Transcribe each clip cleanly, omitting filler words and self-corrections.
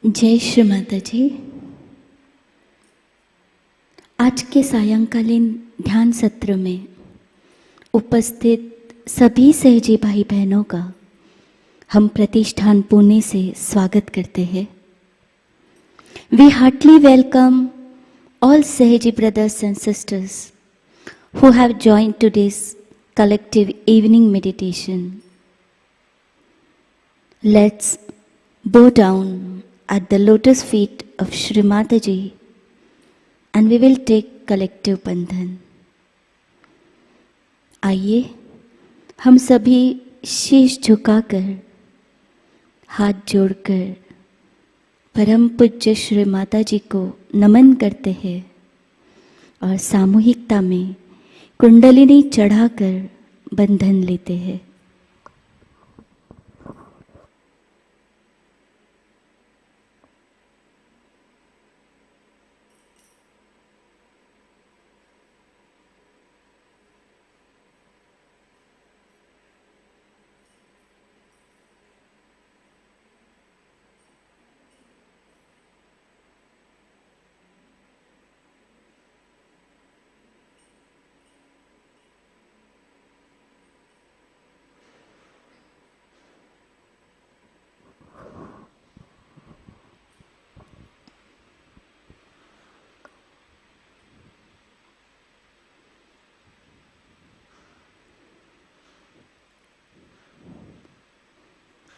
जय श्री माताजी। आज के सायंकालीन ध्यान सत्र में उपस्थित सभी सहजी भाई बहनों का हम प्रतिष्ठान पुणे से स्वागत करते हैं। We heartly welcome all Sahaji brothers and sisters who have joined today's collective evening meditation. Let's bow down at the lotus feet of Shri Mataji and we will take collective bandhan. आइए हम सभी शीश झुकाकर हाथ जोड़कर परम पूज्य श्री माताजी को नमन करते हैं और सामूहिकता में कुंडलिनी चढ़ाकर बंधन लेते हैं।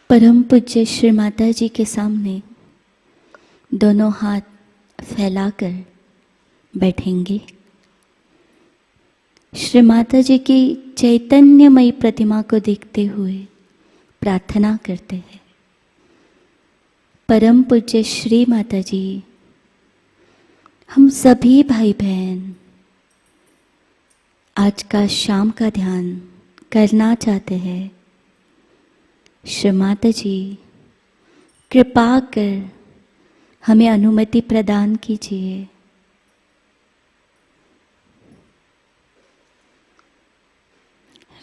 परम पूज्य श्री माता जी के सामने दोनों हाथ फैलाकर बैठेंगे। श्री माता जी की चैतन्यमयी प्रतिमा को देखते हुए प्रार्थना करते हैं। परम पूज्य श्री माता जी, हम सभी भाई बहन आज का शाम का ध्यान करना चाहते हैं। श्री माता जी, कृपा कर हमें अनुमति प्रदान कीजिए।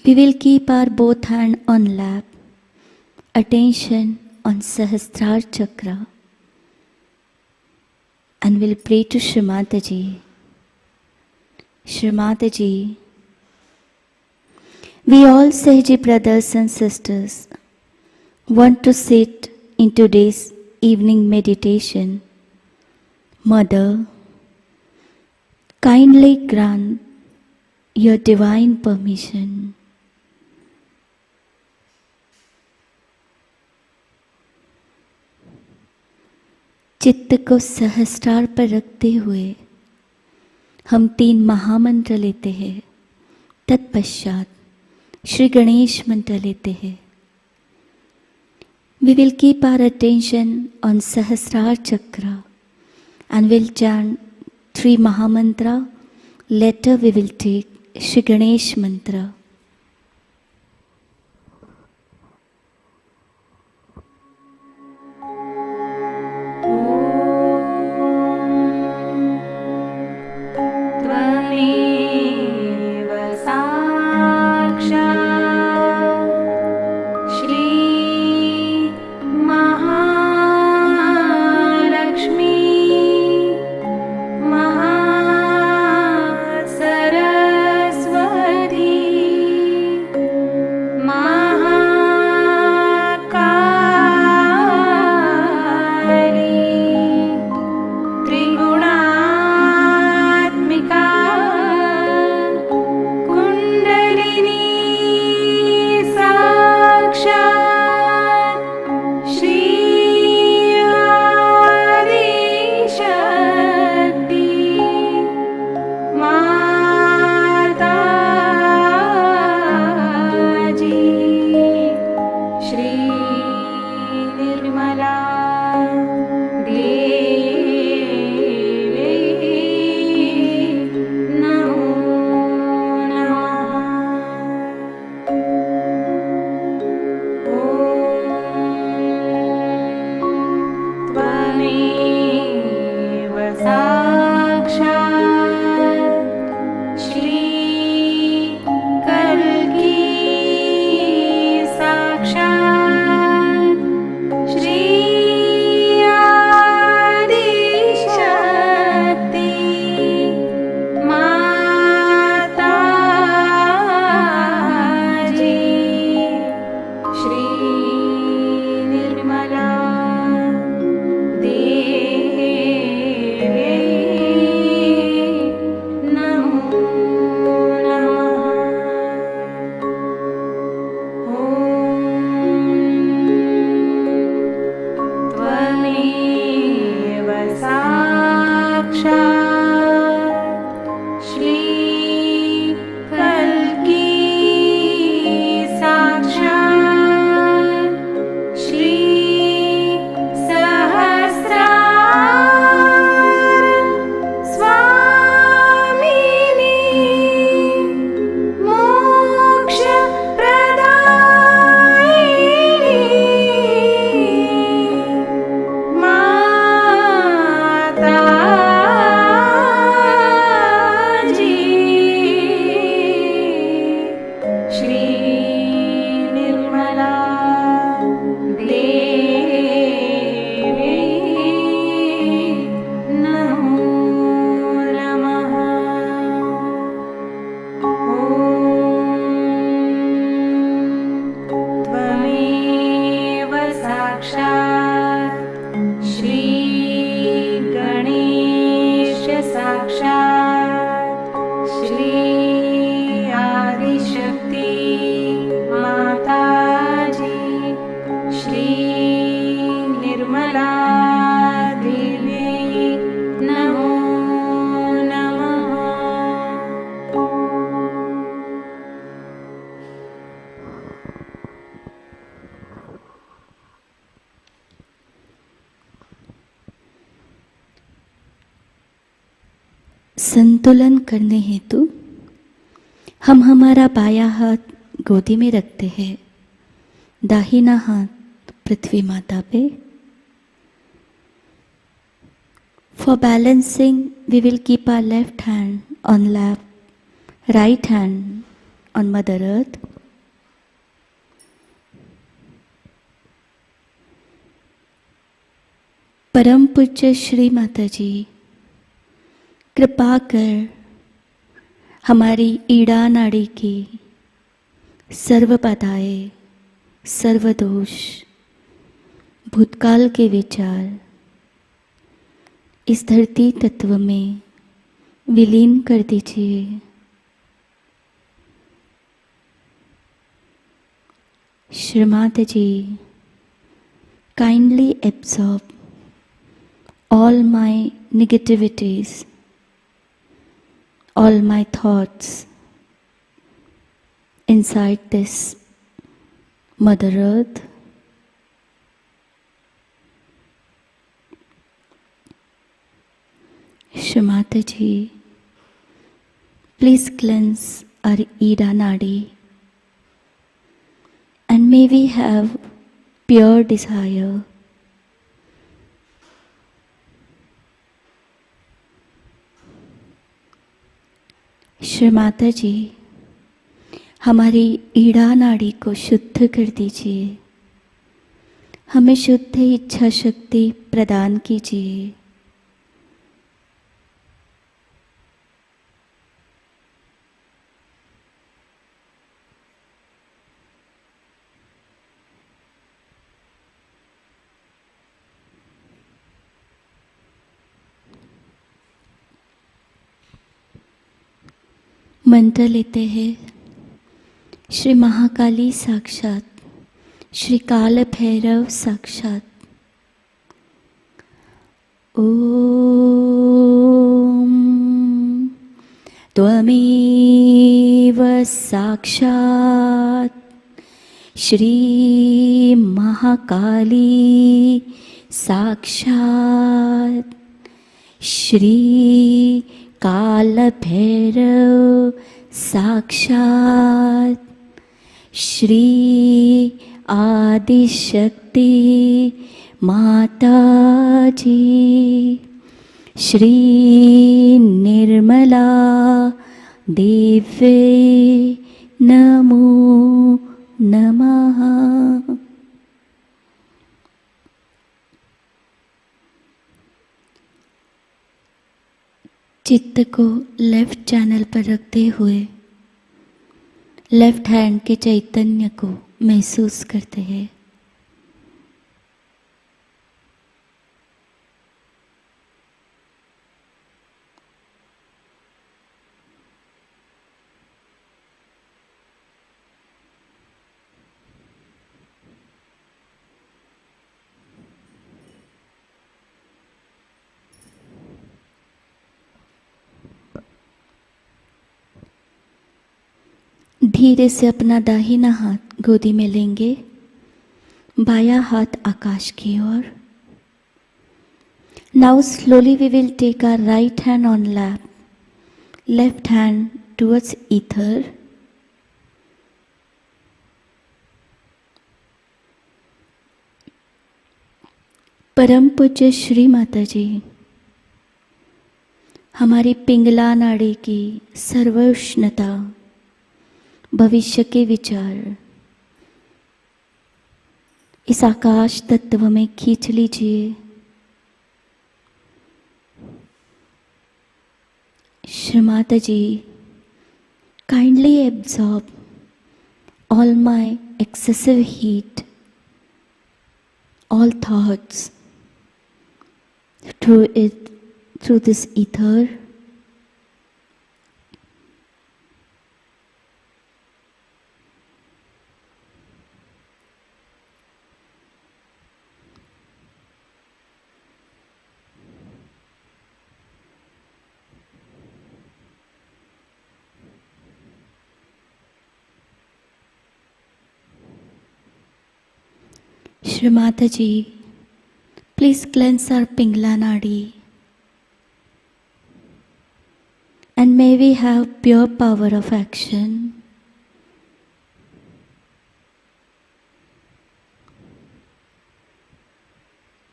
We will keep our both hand on lap, attention on Sahasrara chakra, and we'll pray to Shri Mataji. Shri Mataji, we all Sahaji brothers and sisters want to sit in today's evening meditation. Mother, kindly grant your divine permission. चित्त को सहस्रार पर रखते हुए हम 3 महामंत्र लेते हैं। तत्पश्चात श्री गणेश मंत्र लेते हैं। We will keep our attention on Sahasrara chakra and we'll chant 3 Mahamantra. Later we will take Shri Ganesh mantra. Saraswati संतुलन करने हेतु हम हमारा बायां हाथ गोदी में रखते हैं, दाहिना हाथ पृथ्वी माता पे. For balancing, we will keep our left hand on lap, right hand on Mother Earth. परम पूज्य श्री माताजी कृपा कर हमारी ईड़ा नाड़ी की सर्व बाधाएं, सर्व दोष, भूतकाल के विचार इस धरती तत्व में विलीन कर दीजिए. श्री माताजी, kindly absorb all my negativities, all my thoughts inside this Mother Earth. Shri Mataji, please cleanse our Ida Nadi and may we have pure desire Shri Mata जी, हमारी ईड़ा नाड़ी को शुद्ध कर दीजिए, हमें शुद्ध इच्छा शक्ति प्रदान कीजिए. मंत्र लेते हैं. श्री महाकाली साक्षात, श्री काल भैरव साक्षात. ओम त्वमेव साक्षात श्री महाकाली साक्षात श्री काल भैरव साक्षात श्री आदिशक्ति माताजी श्री निर्मला देवे नमो नमः. चित्त को लेफ्ट चैनल पर रखते हुए लेफ्ट हैंड के चैतन्य को महसूस करते हैं. धीरे से अपना दाहिना हाथ गोदी में लेंगे, बायां हाथ आकाश की ओर. Now slowly we will take our right hand on lap, left hand towards ether. परम पूज्य श्री माता जी, हमारी पिंगला नाड़ी की सर्व उष्णता, भविष्य के विचार इस आकाश तत्व में खींच लीजिए. Shri Mata ji, kindly absorb all my excessive heat, all thoughts through this ether. Shri Mataji, please cleanse our Pingla Nadi. and may we have pure power of action.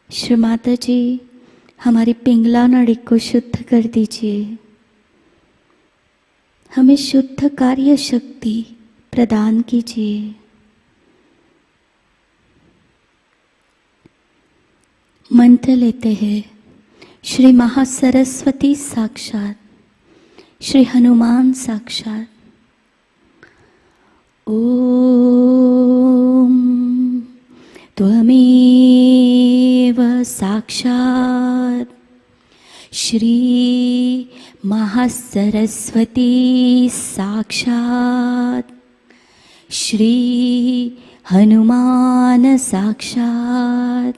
Shri Mata जी, हमारी पिंगला नाड़ी को शुद्ध कर दीजिए, हमें शुद्ध कार्य शक्ति प्रदान कीजिए। मंत्र लेते हैं। श्री महासरस्वती साक्षात, श्री हनुमान साक्षात। ओम त्वमेव साक्षात श्री महासरस्वती साक्षात श्री हनुमान साक्षात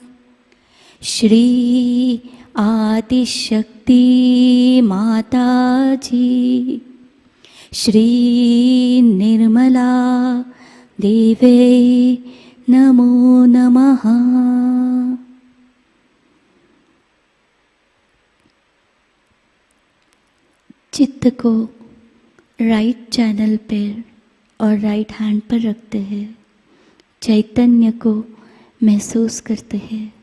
श्री आदिशक्ति माताजी श्री निर्मला देवे नमो नमः। चित्त को राइट चैनल पर और राइट हैंड पर रखते हैं, चैतन्य को महसूस करते हैं।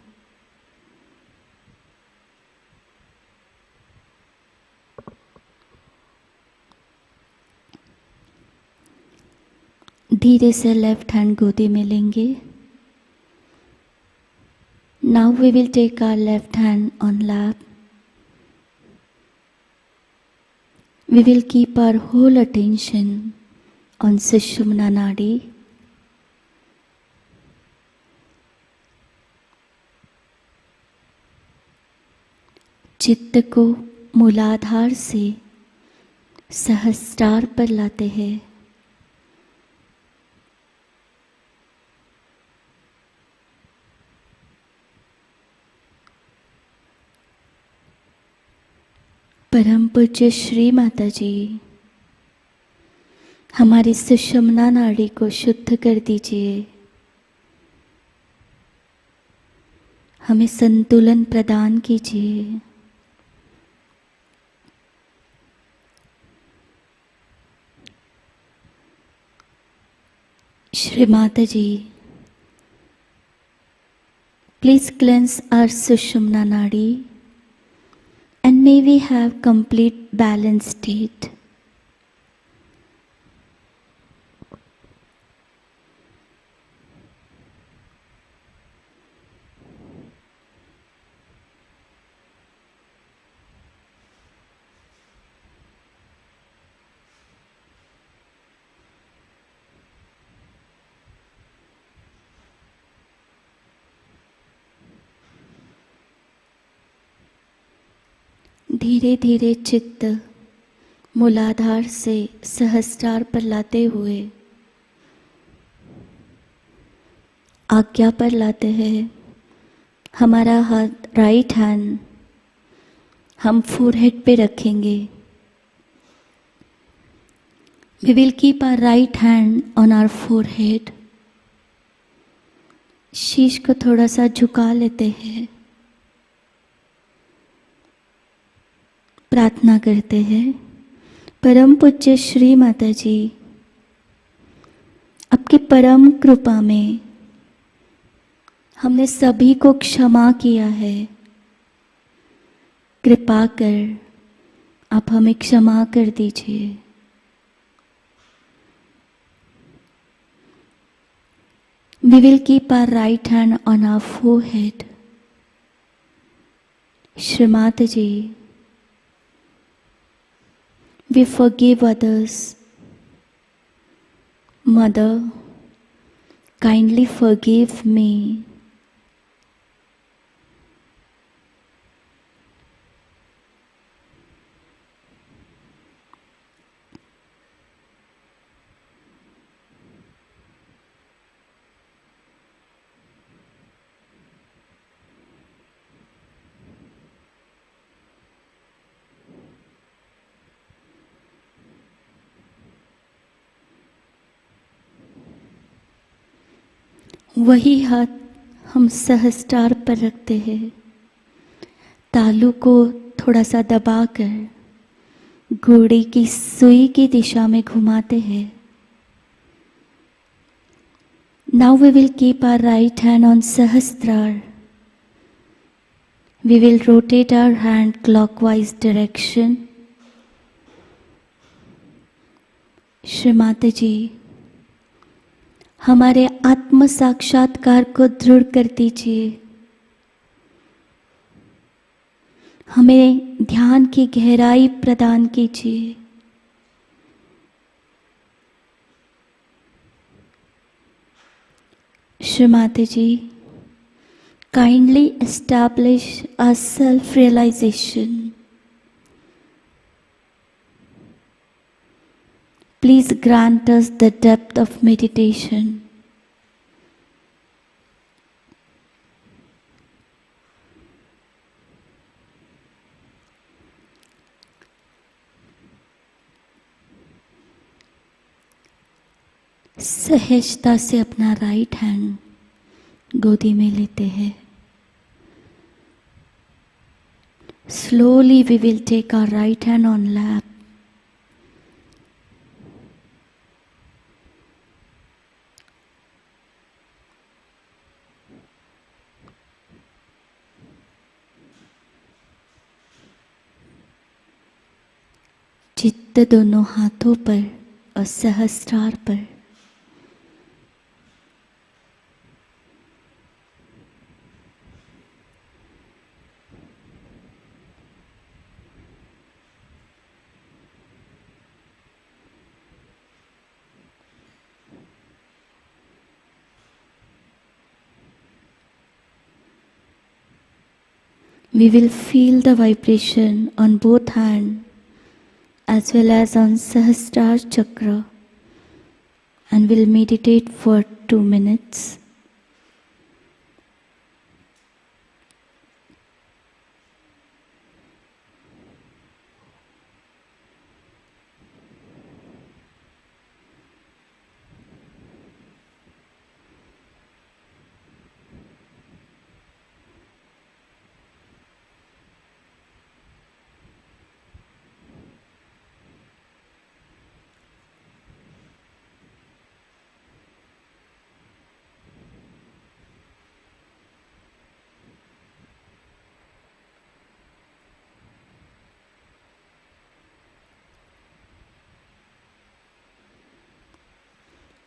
धीरे से लेफ्ट हैंड गोदी में लेंगे। Now we will take our left hand on lap. We will keep our whole attention on Sushumna Nadi. चित्त को मूलाधार से सहस्त्रार पर लाते हैं। परम पूज्य श्री माताजी, हमारी सुषुम्ना नाड़ी को शुद्ध कर दीजिए, हमें संतुलन प्रदान कीजिए। श्री माताजी, प्लीज क्लेंस आवर सुषुम्ना नाड़ी and may we have complete balanced state. धीरे धीरे चित्त मूलाधार से सहस्त्रार पर लाते हुए आज्ञा पर लाते हैं। हमारा हाथ राइट हैंड हम फोरहेड पे रखेंगे। We will keep our right hand on our forehead. शीश को थोड़ा सा झुका लेते हैं। प्रार्थना करते हैं, परम पूज्य श्री माताजी, आपकी परम कृपा में हमने सभी को क्षमा किया है। कृपा कर आप हमें क्षमा कर दीजिए। We will keep our right hand on our forehead. Shri Mataji, we forgive others. Mother, kindly forgive me. वही हाथ हम सहस्त्रार पर रखते हैं। तालू को थोड़ा सा दबाकर घोड़े की सुई की दिशा में घुमाते हैं. Now we will keep our right hand on Sahasrara. We will rotate our hand clockwise direction. Shri माताजी, हमारे आत्म साक्षात्कार को दृढ़ कर दीजिए. हमें ध्यान की गहराई प्रदान कीजिए. श्री माताजी, kindly establish our self-realization. Please grant us the depth of meditation. सहजता से अपना राइट हैंड गोदी में लेते हैं. Slowly we will take our right hand on lap. चित्त दोनों हाथों पर और सहस्रार पर. We will feel the vibration on both hands as well as on Sahasrara chakra, and will meditate for 2 minutes.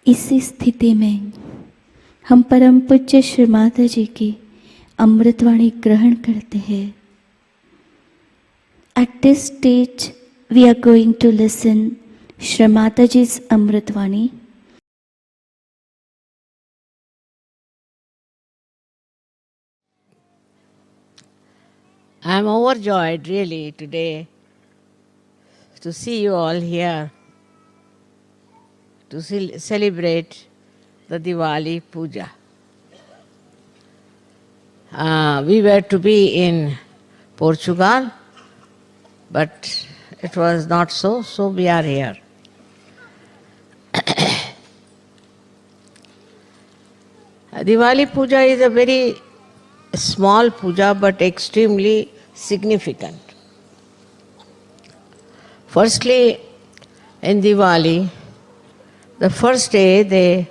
इसी स्थिति में हम परम पूज्य श्री माताजी की अमृतवाणी ग्रहण करते हैं. At this stage, we are going to listen Shri Mataji's Amritvani. I am overjoyed really today to see you all here to celebrate the Diwali Puja. We were to be in Portugal, but it was not so, so we are here. Diwali Puja is a very small puja but extremely significant. Firstly, in Diwali, the first day they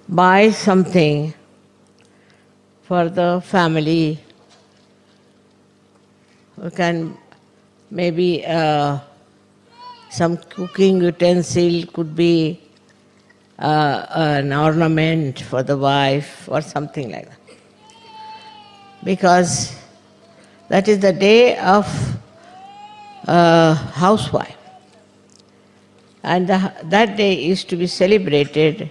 buy something for the family. We can maybe some cooking utensil, could be an ornament for the wife or something like that. Because that is the day of housewife. And that day is to be celebrated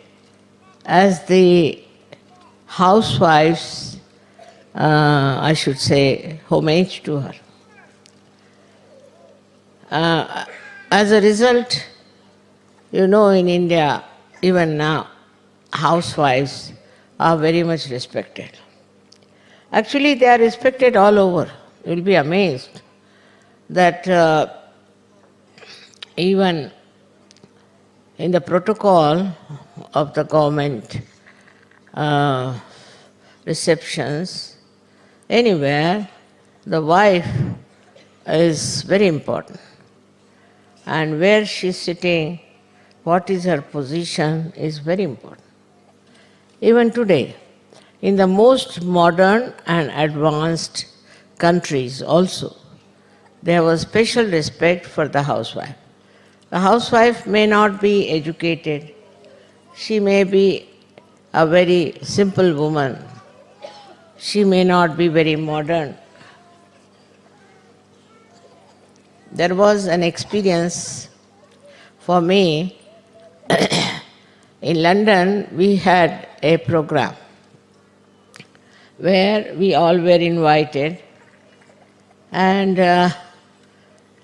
as the housewife's, I should say, homage to her. As a result, you know, in India, even now, housewives are very much respected. Actually, they are respected all over. You will be amazed that even in the protocol of the government receptions, anywhere, the wife is very important. and where she's sitting, what is her position is very important. Even today, in the most modern and advanced countries also, there was special respect for the housewife. The housewife may not be educated, she may be a very simple woman, she may not be very modern. There was an experience for me. In London, we had a program where we all were invited, and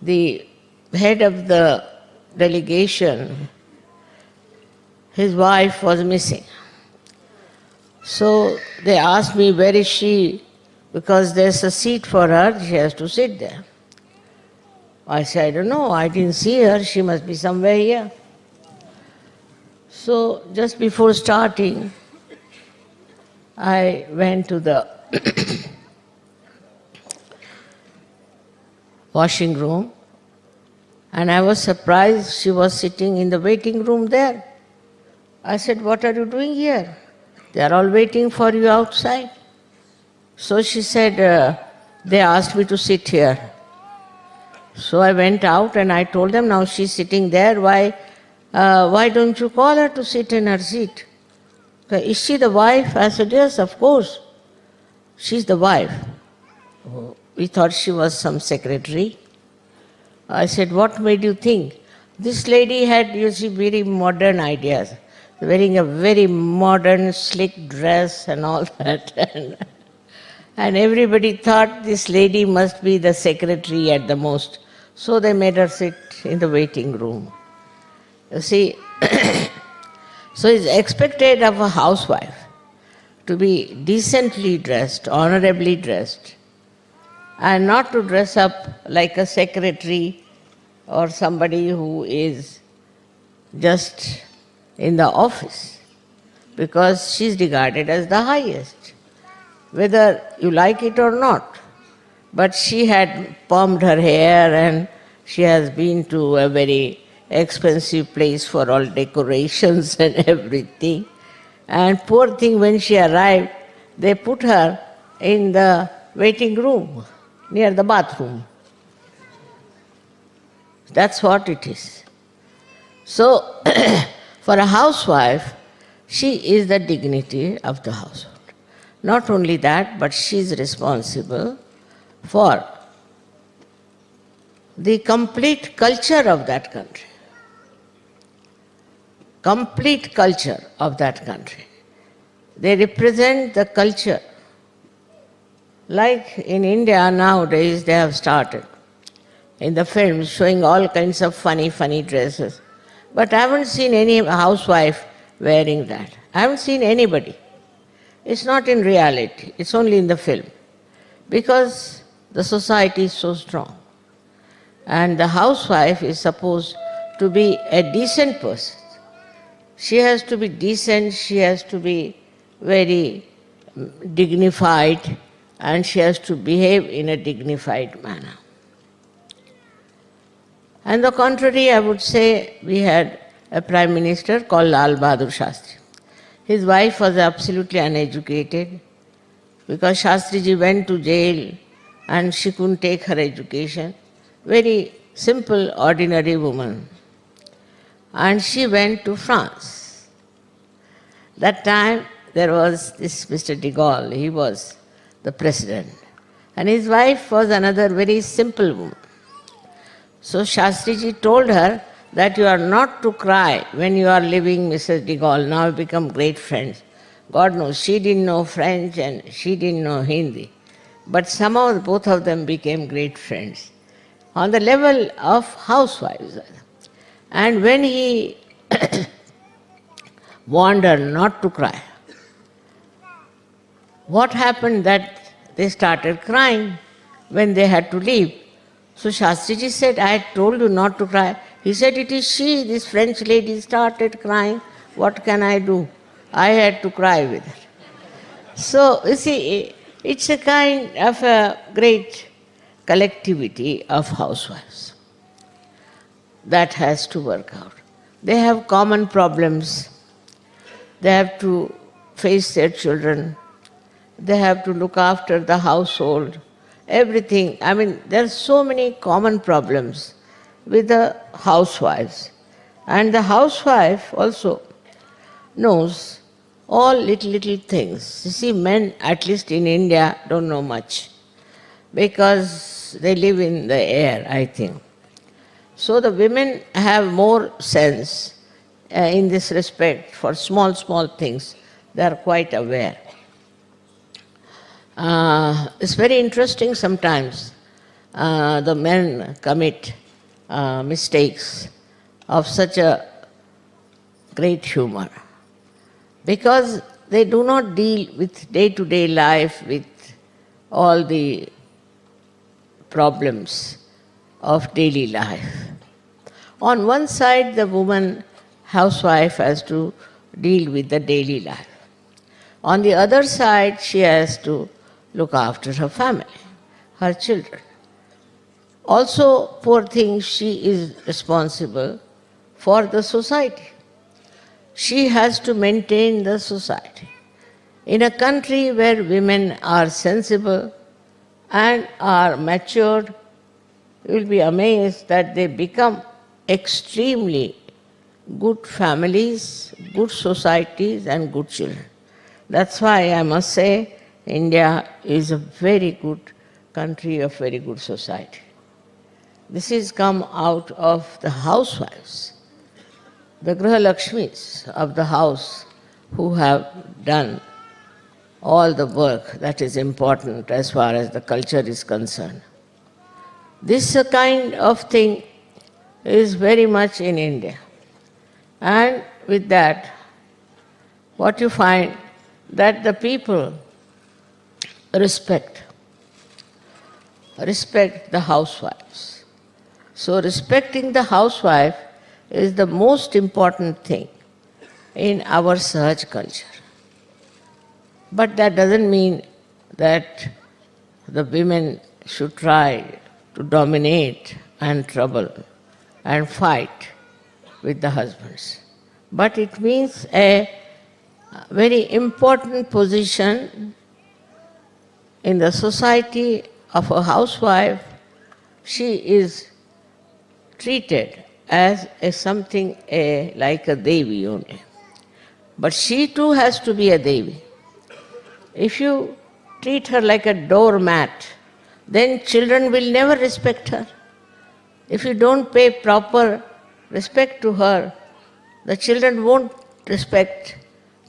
the head of the delegation, his wife was missing. So they asked me, where is she? Because there's a seat for her, she has to sit there. I said, I don't know, I didn't see her, she must be somewhere here. So just before starting, I went to the washing room, and I was surprised she was sitting in the waiting room there. I said, what are you doing here? They are all waiting for you outside. So she said, they asked me to sit here. So I went out and I told them, now she's sitting there, why don't you call her to sit in her seat? Is she the wife? I said, yes, of course. She's the wife. We thought she was some secretary. I said, what made you think? This lady had, you see, very modern ideas, wearing a very modern, slick dress and all that. And everybody thought this lady must be the secretary at the most. So they made her sit in the waiting room. You see, so it's expected of a housewife to be decently dressed, honorably dressed, and not to dress up like a secretary or somebody who is just in the office, because she's regarded as the highest, whether you like it or not. But she had permed her hair and she has been to a very expensive place for all decorations and everything. And poor thing, when she arrived, they put her in the waiting room, near the bathroom. That's what it is. So, for a housewife, she is the dignity of the household. Not only that, but she is responsible for the complete culture of that country. Complete culture of that country. They represent the culture. Like in India nowadays, they have started in the films showing all kinds of funny dresses. But I haven't seen any housewife wearing that. I haven't seen anybody. It's not in reality, it's only in the film. Because the society is so strong. And the housewife is supposed to be a decent person. She has to be decent, she has to be very dignified, and she has to behave in a dignified manner. On the contrary, I would say we had a Prime Minister called Lal Bahadur Shastri. His wife was absolutely uneducated because Shastriji went to jail and she couldn't take her education. Very simple, ordinary woman. And she went to France. That time there was this Mr. de Gaulle, he was the president. And his wife was another very simple woman. So Shastriji told her that you are not to cry when you are leaving Mrs. de Gaulle. Now you become great friends. God knows, she didn't know French and she didn't know Hindi. But somehow both of them became great friends on the level of housewives. And when he warned her not to cry, what happened that they started crying when they had to leave. So Shastriji said, I had told you not to cry. He said, it is she, this French lady started crying. What can I do? I had to cry with her. So, you see, it's a kind of a great collectivity of housewives. that has to work out. They have common problems. They have to face their children. They have to look after the household, everything. I mean, there are so many common problems with the housewives. And the housewife also knows all little things. You see, men, at least in India, don't know much because they live in the air, I think. So the women have more sense in this respect for small things. They are quite aware. It's very interesting sometimes. The men commit mistakes of such a great humor because they do not deal with day-to-day life, with all the problems of daily life. On one side, the woman housewife has to deal with the daily life. On the other side, she has to look after her family, her children. Also, poor thing, she is responsible for the society. She has to maintain the society. In a country where women are sensible and are matured, you will be amazed that they become extremely good families, good societies, and good children. That's why I must say India is a very good country of very good society. This has come out of the housewives, the Griha Lakshmis of the house, who have done all the work that is important as far as the culture is concerned. This kind of thing is very much in India. And with that, what you find that the people respect the housewives. So respecting the housewife is the most important thing in our Sahaj culture. But that doesn't mean that the women should try to dominate and trouble and fight with the husbands. But it means a very important position in the society of a housewife. She is treated as something like a Devi only. But she too has to be a Devi. If you treat her like a doormat, then children will never respect her. If you don't pay proper respect to her, the children won't respect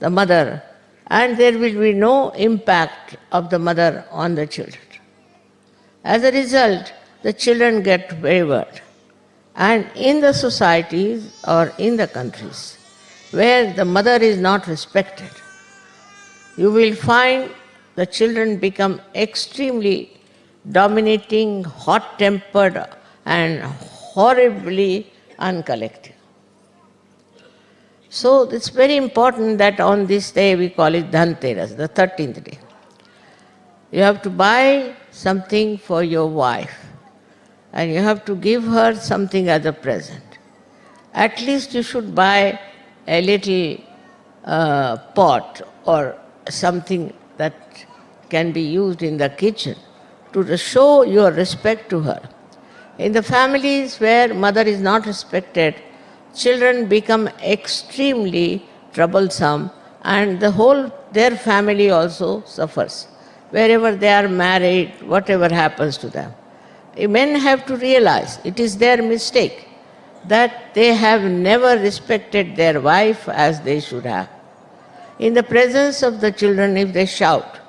the mother, and there will be no impact of the mother on the children. As a result, the children get wayward. And in the societies or in the countries where the mother is not respected, you will find the children become extremely dominating, hot-tempered, and horribly uncollected. So it's very important that on this day we call it Dhanteras, the 13th day. You have to buy something for your wife and you have to give her something as a present. At least you should buy a little pot or something that can be used in the kitchen to show your respect to her. In the families where mother is not respected, children become extremely troublesome and their family also suffers. Wherever they are married, whatever happens to them. Men have to realize it is their mistake that they have never respected their wife as they should have. In the presence of the children, if they shout,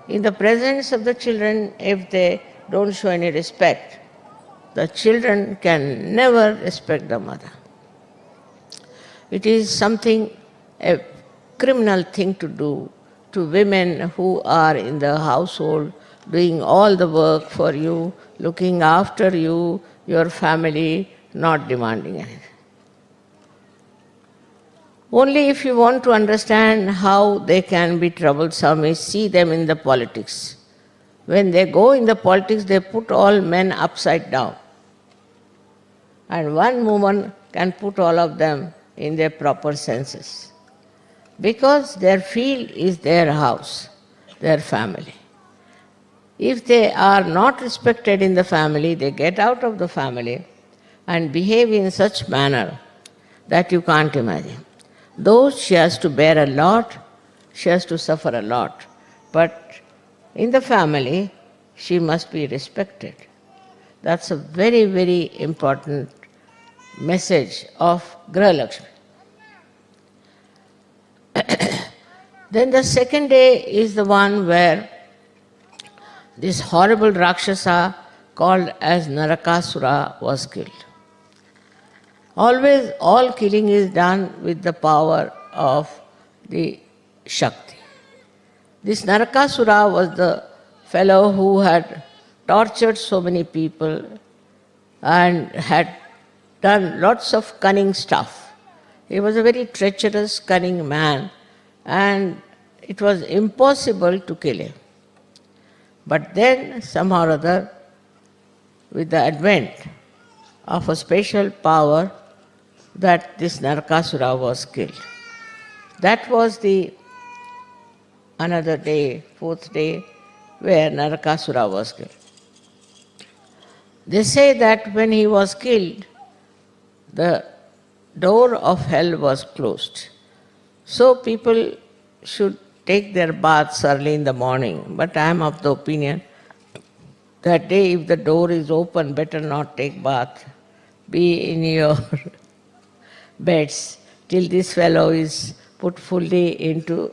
in the presence of the children, if they don't show any respect, the children can never respect the mother. It is something, a criminal thing to do to women who are in the household, doing all the work for you, looking after you, your family, not demanding anything. Only if you want to understand how they can be troublesome is see them in the politics. When they go in the politics, they put all men upside down. and one woman can put all of them in their proper senses. Because their field is their house, their family. If they are not respected in the family, they get out of the family and behave in such manner that you can't imagine. Though she has to bear a lot, she has to suffer a lot, but in the family, she must be respected. That's a very, very important message of Graha Lakshmi. Then the second day is the one where this horrible Rakshasa called as Narakasura was killed. Always all killing is done with the power of the Shakti. This Narakasura was the fellow who had tortured so many people and had done lots of cunning stuff. He was a very treacherous, cunning man, and it was impossible to kill him. But then, somehow or other, with the advent of a special power, that this Narakasura was killed. That was the another day, fourth day, where Narakasura was killed. They say that when he was killed, the door of hell was closed. So people should take their baths early in the morning. But I am of the opinion that day if the door is open, better not take bath. Be in your beds till this fellow is put fully into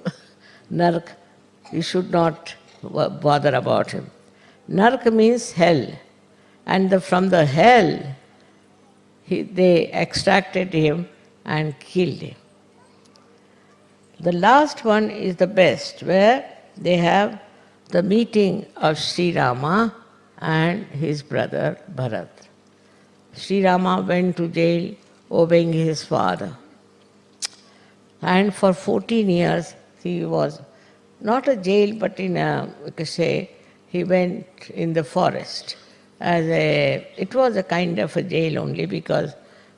Nark. You should not bother about him. Nark means hell. And from the hell, they extracted him and killed him. The last one is the best, where they have the meeting of Sri Rama and his brother Bharat. Sri Rama went to jail obeying his father. And for 14 years he was not a jail, but in a, we could say, he went in the forest. It was a kind of a jail only because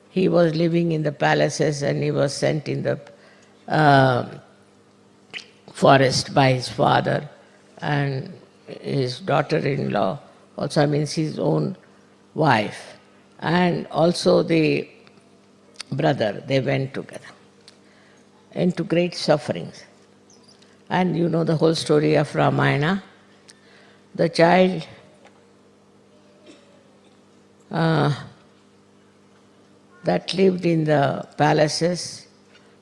he was living in the palaces and he was sent in the forest by his father and his daughter-in-law, also means his own wife, and also the brother. They went together into great sufferings. And you know the whole story of Ramayana. The child that lived in the palaces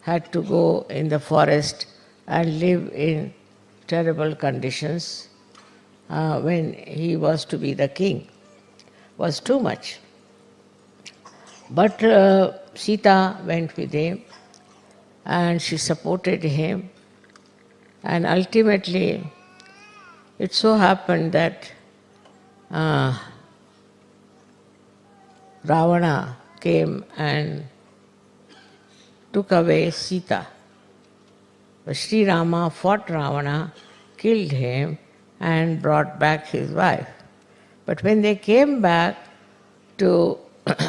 had to go in the forest and live in terrible conditions when he was to be the king. Was too much. But Sita went with him and she supported him, and ultimately it so happened that Ravana came and took away Sita. But Sri Rama fought Ravana, killed him, and brought back his wife. But when they came back to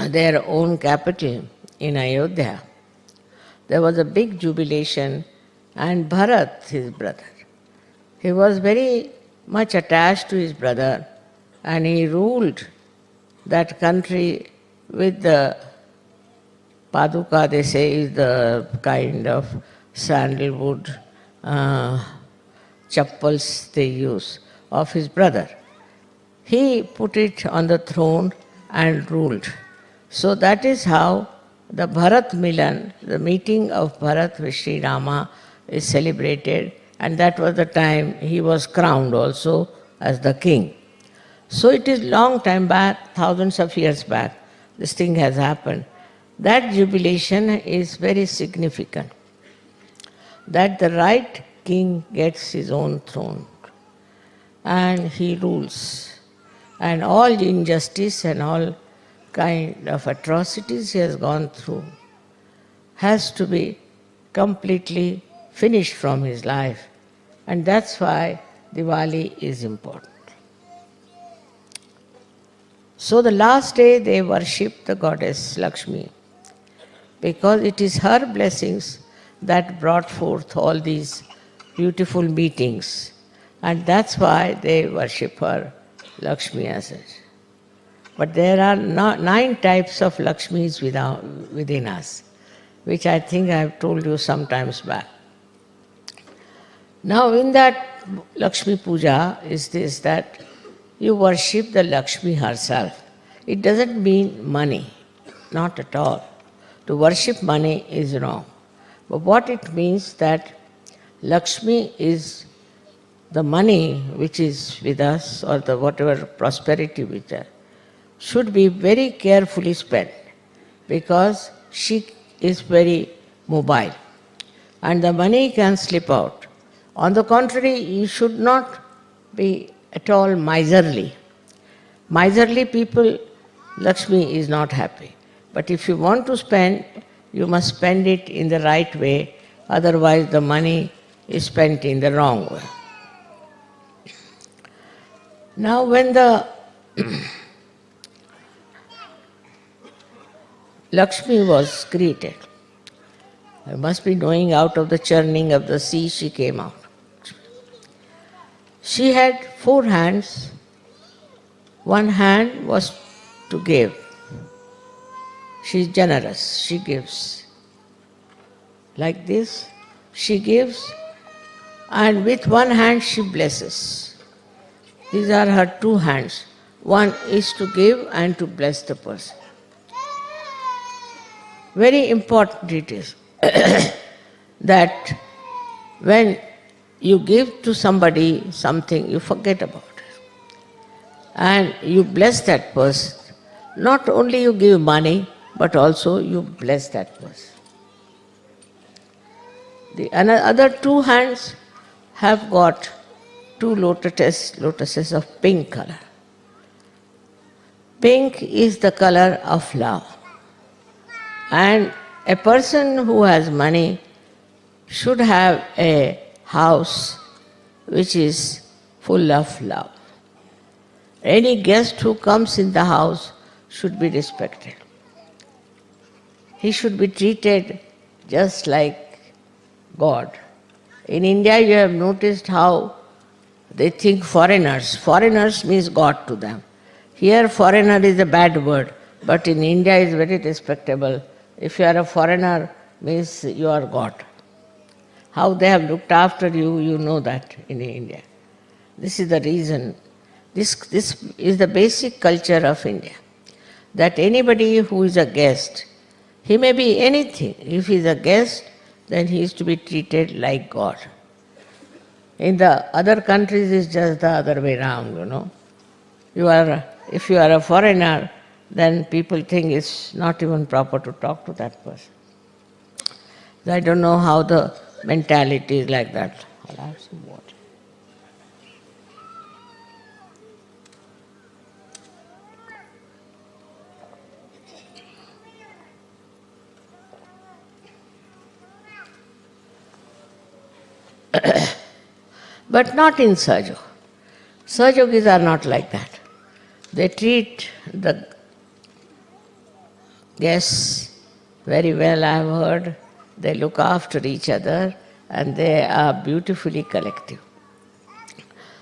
their own capital in Ayodhya, there was a big jubilation, and Bharat, his brother, he was very much attached to his brother, and he ruled that country with the paduka, they say, is the kind of sandalwood chappals they use, of his brother. He put it on the throne and ruled. So that is how the Bharat Milan, the meeting of Bharat with Sri Rama, is celebrated, and that was the time he was crowned also as the king. So it is long time back, thousands of years back, this thing has happened. That jubilation is very significant, that the right king gets his own throne and he rules. And all injustice and all kind of atrocities he has gone through has to be completely finished from his life. And that's why Diwali is important. So the last day they worship the goddess Lakshmi, because it is her blessings that brought forth all these beautiful meetings. And that's why they worship her, Lakshmi, as such. But there are 9 types of Lakshmis within us, which I think I have told you sometimes back. Now in that Lakshmi Puja is this, that you worship the Lakshmi herself. It doesn't mean money, not at all. To worship money is wrong. But what it means that Lakshmi is the money which is with us, or the whatever prosperity which should be very carefully spent, because she is very mobile and the money can slip out. On the contrary, you should not be at all miserly. Miserly people, Lakshmi is not happy. But if you want to spend, you must spend it in the right way, otherwise the money is spent in the wrong way. Now when the Lakshmi was created, you must be knowing, out of the churning of the sea she came out. She had 4 hands. One hand was to give. She is generous, she gives. Like this, she gives, and with one hand she blesses. These are her 2 hands. One is to give and to bless the person. Very important it is that when you give to somebody something, you forget about it. And you bless that person. Not only you give money, but also you bless that person. The other 2 hands have got 2 lotuses of pink color. Pink is the color of love. And a person who has money should have a house which is full of love. Any guest who comes in the house should be respected. He should be treated just like God. In India, you have noticed how they think foreigners. Foreigners means God to them. Here, foreigner is a bad word, but in India is very respectable. If you are a foreigner, means you are God. How they have looked after you, you know that in India. This is the reason. This is the basic culture of India. That anybody who is a guest, he may be anything. If he is a guest, then he is to be treated like God. In the other countries, it's just the other way around, you know. If you are a foreigner, then people think it's not even proper to talk to that person. I don't know how the mentality is like that. I'll have some water. But not in Sahaja. Sahajogis are not like that. They treat the guests very well, I have heard. They look after each other and they are beautifully collective.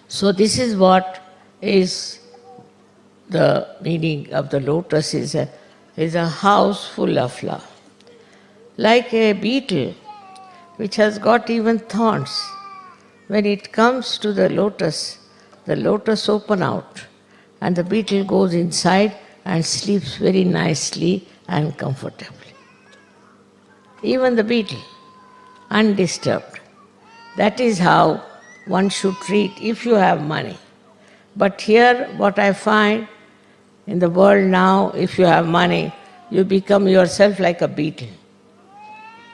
So this is what is the meaning of the lotus, is a house full of love. Like a beetle which has got even thorns. When it comes to the lotus open out and the beetle goes inside and sleeps very nicely and comfortably. Even the beetle, undisturbed. That is how one should treat if you have money. But here what I find in the world now, if you have money, you become yourself like a beetle.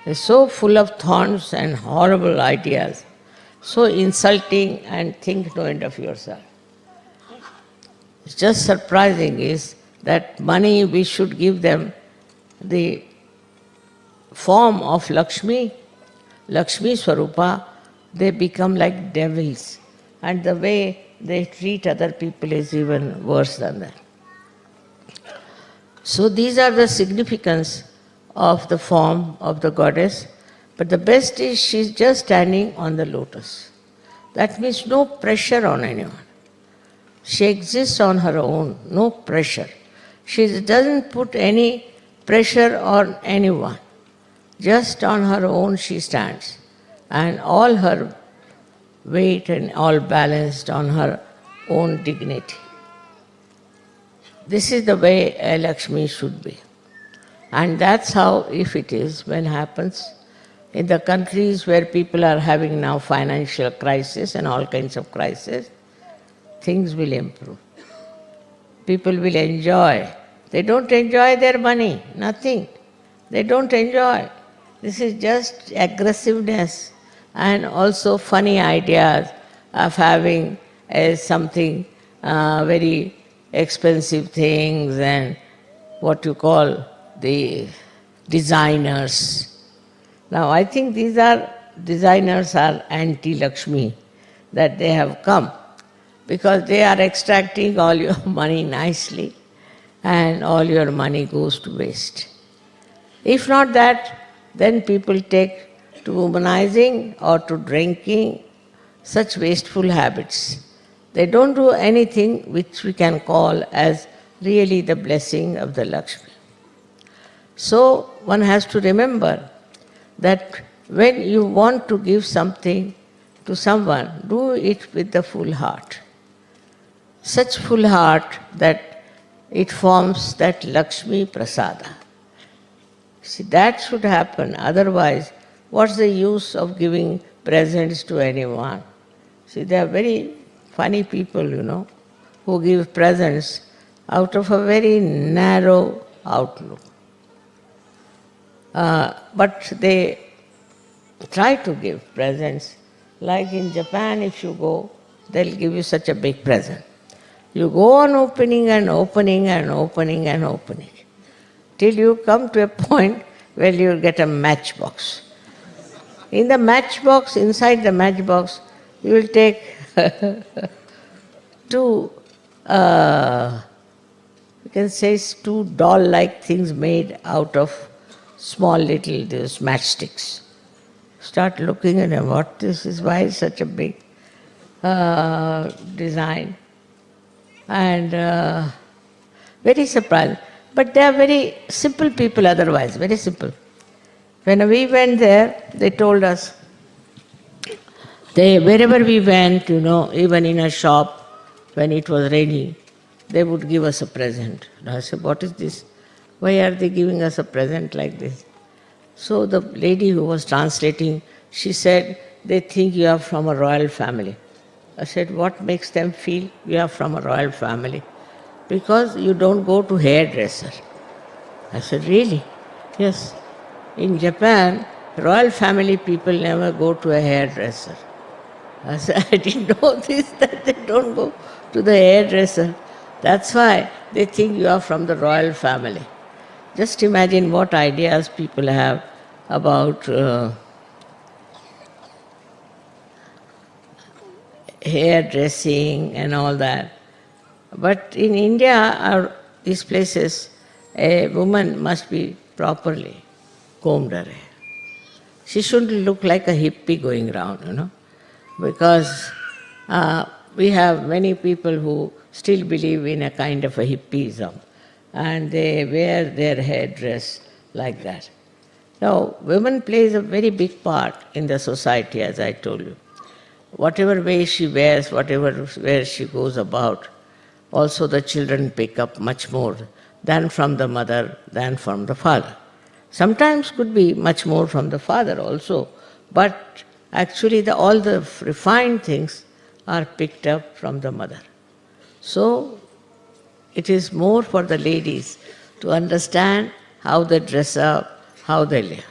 It's so full of thorns and horrible ideas, so insulting, and think no end of yourself. It's just surprising is that money, we should give them the form of Lakshmi, Lakshmi Swarupa. They become like devils. And the way they treat other people is even worse than that. So these are the significance of the form of the goddess. But the best is she's just standing on the lotus. That means no pressure on anyone. She exists on her own, no pressure. She doesn't put any pressure on anyone. Just on her own she stands. And all her weight and all balanced on her own dignity. This is the way a Lakshmi should be. And that's how, if it is, when happens, in the countries where people are having now financial crisis and all kinds of crisis, things will improve. People will enjoy. They don't enjoy their money, nothing. They don't enjoy. This is just aggressiveness and also funny ideas of having something very expensive things and what you call the designers. Now I think these designers are anti-Lakshmi, that they have come because they are extracting all your money nicely and all your money goes to waste. If not that, then people take to womanizing or to drinking, such wasteful habits. They don't do anything which we can call as really the blessing of the Lakshmi. So one has to remember that when you want to give something to someone, do it with the full heart. Such full heart that it forms that Lakshmi Prasada. See, that should happen. Otherwise, what's the use of giving presents to anyone? See, there are very funny people, who give presents out of a very narrow outlook. But they try to give presents. Like in Japan, if you go, they'll give you such a big present. You go on opening and opening and opening and opening, till you come to a point where you'll get a matchbox. In the matchbox, inside the matchbox, you will take two, you can say two doll-like things made out of small little these matchsticks. Start looking at them, what this is, why is such a big design? And very surprised. But they are very simple people otherwise, very simple. When we went there, they told us, wherever we went, even in a shop, when it was raining, they would give us a present. And I said, what is this? Why are they giving us a present like this? So the lady who was translating, she said, they think you are from a royal family. I said, what makes them feel you are from a royal family? Because you don't go to hairdresser. I said, really? Yes. In Japan, royal family people never go to a hairdresser. I said, I didn't know this, that they don't go to the hairdresser. That's why they think you are from the royal family. Just imagine what ideas people have about hairdressing and all that. But in India, or these places, a woman must be properly combed her hair. She shouldn't look like a hippie going around, because we have many people who still believe in a kind of a hippieism, and they wear their headdress like that. Now, women plays a very big part in the society, as I told you. Whatever way she wears, where she goes about, also the children pick up much more than from the mother, than from the father. Sometimes could be much more from the father also, but actually all the refined things are picked up from the mother. So it is more for the ladies to understand how they dress up, how they live.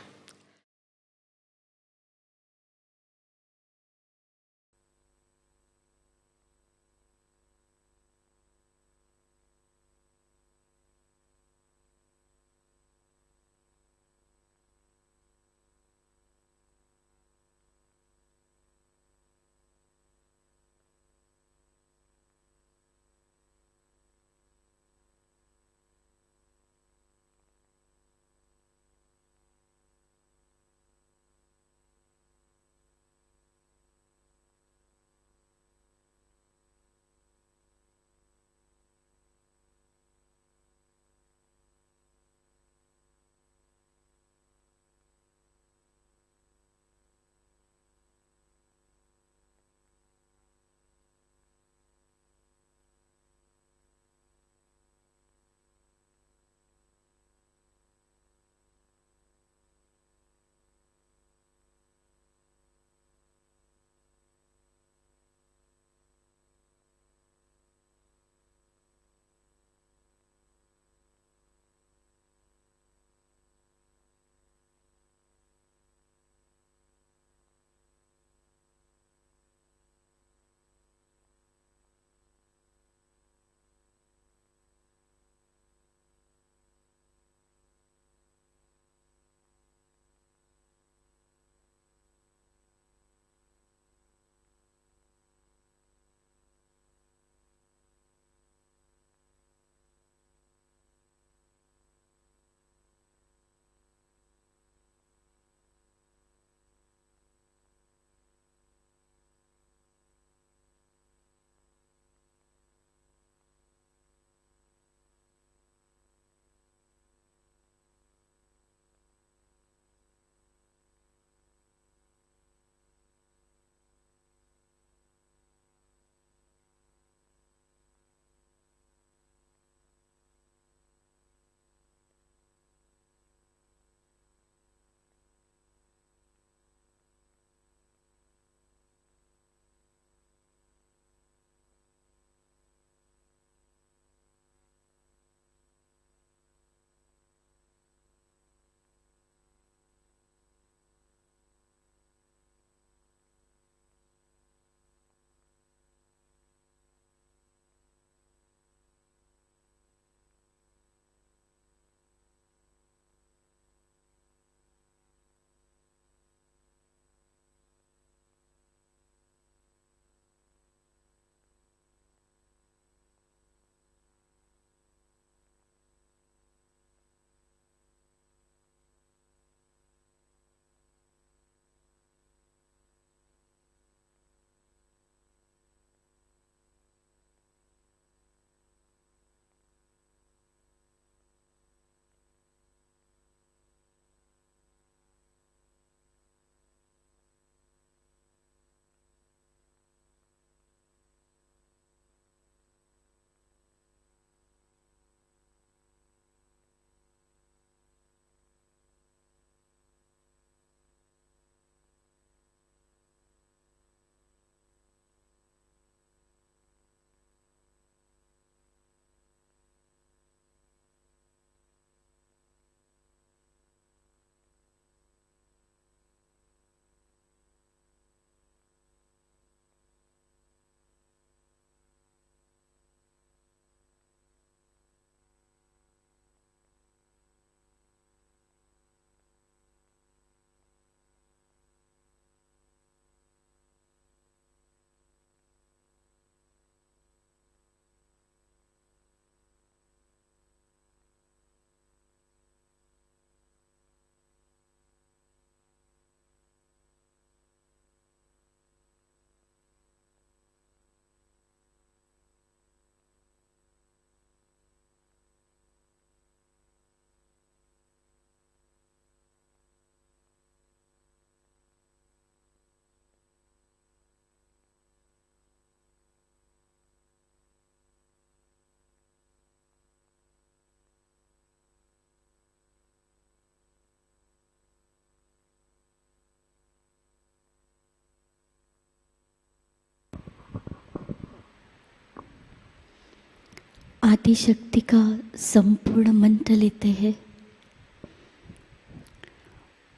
आदि शक्ति का संपूर्ण मंत्र लेते हैं।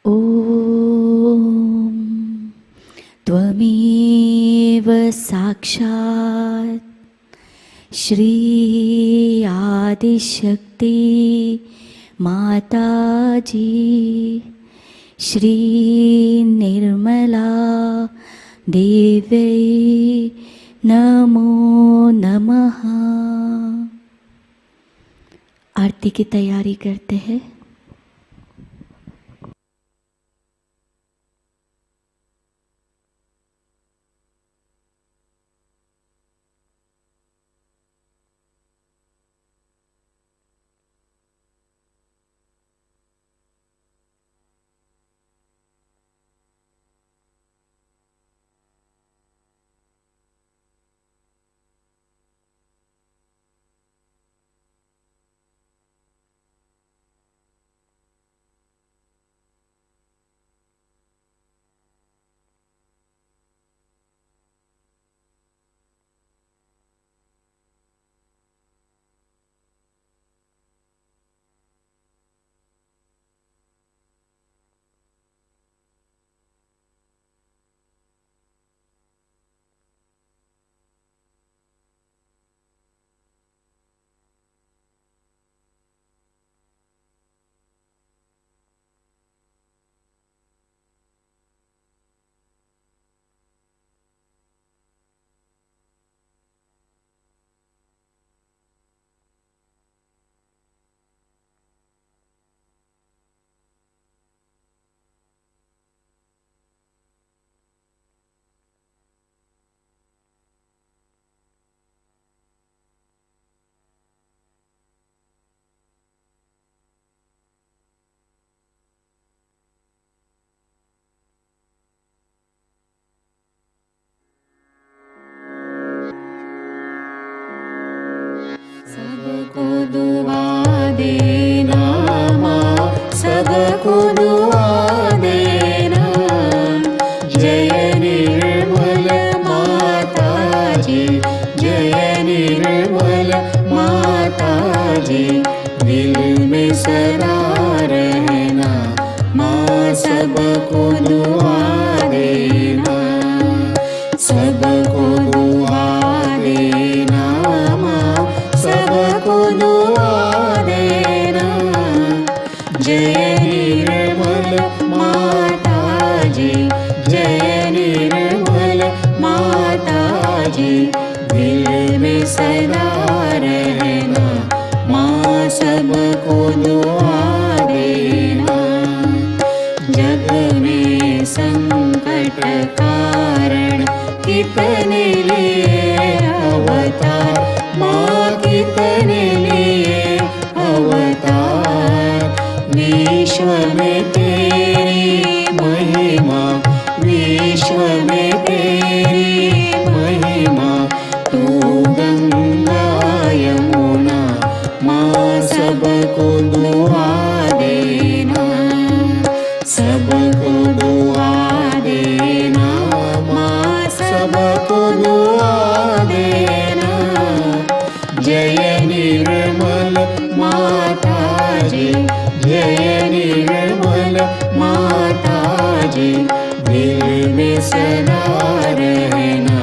ओम त्वमेव साक्षात् श्री आदिशक्ति माताजी श्री निर्मला देवी नमो नमः। आरती की तैयारी करते हैं। सबको दुआ देना माँ, सबको दुआ देना। जय निर्मल माताजी, जय निर्मल माताजी। दिल में सदा रहना माँ, सबको दुआ देना, सबको दुआ देना माँ, सबको दुआ देना। जय निर्मल माताजी, जय निर्मल माताजी। दिल में सदा रहना माँ, सबको दुआ देना। जग में संकट कारण कितने लिए अवतार माँ, कितने लिए अवतार। विश्व में तेरी महिमा, विश्व में तेरी महिमा। तू गंगा यमुना माँ, सबको दुआ देना, सबको दुआ देना माँ, सबको दुआ देना। जय निर्मल माताजी, जय निर्मल माताजी। दिल में सदा रहना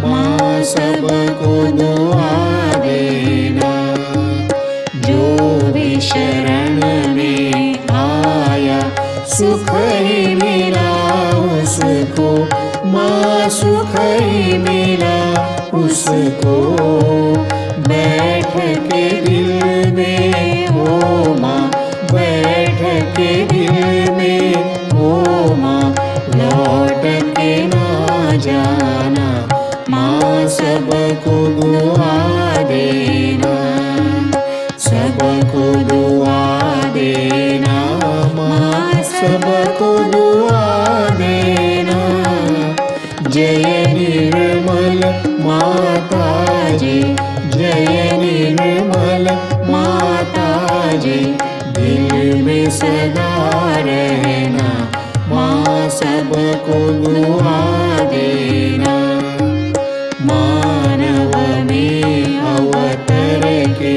माँ, सबको दुआ देना। जो भी शरण में आया सुख ही मिला उसको माँ, सुख ही मिला उसको। बैठ के दिल में हो माँ, बैठ के दिल में हो माँ। लौट के ना जाना माँ, सबको दुआ देना, सबको दुआ देना माँ, सबको दुआ देना। जय निर्मल माताजी, जय निर्मल माताजी। दिल में सदा रहना माँ, सबको दुआ देना। मानव में अवतर के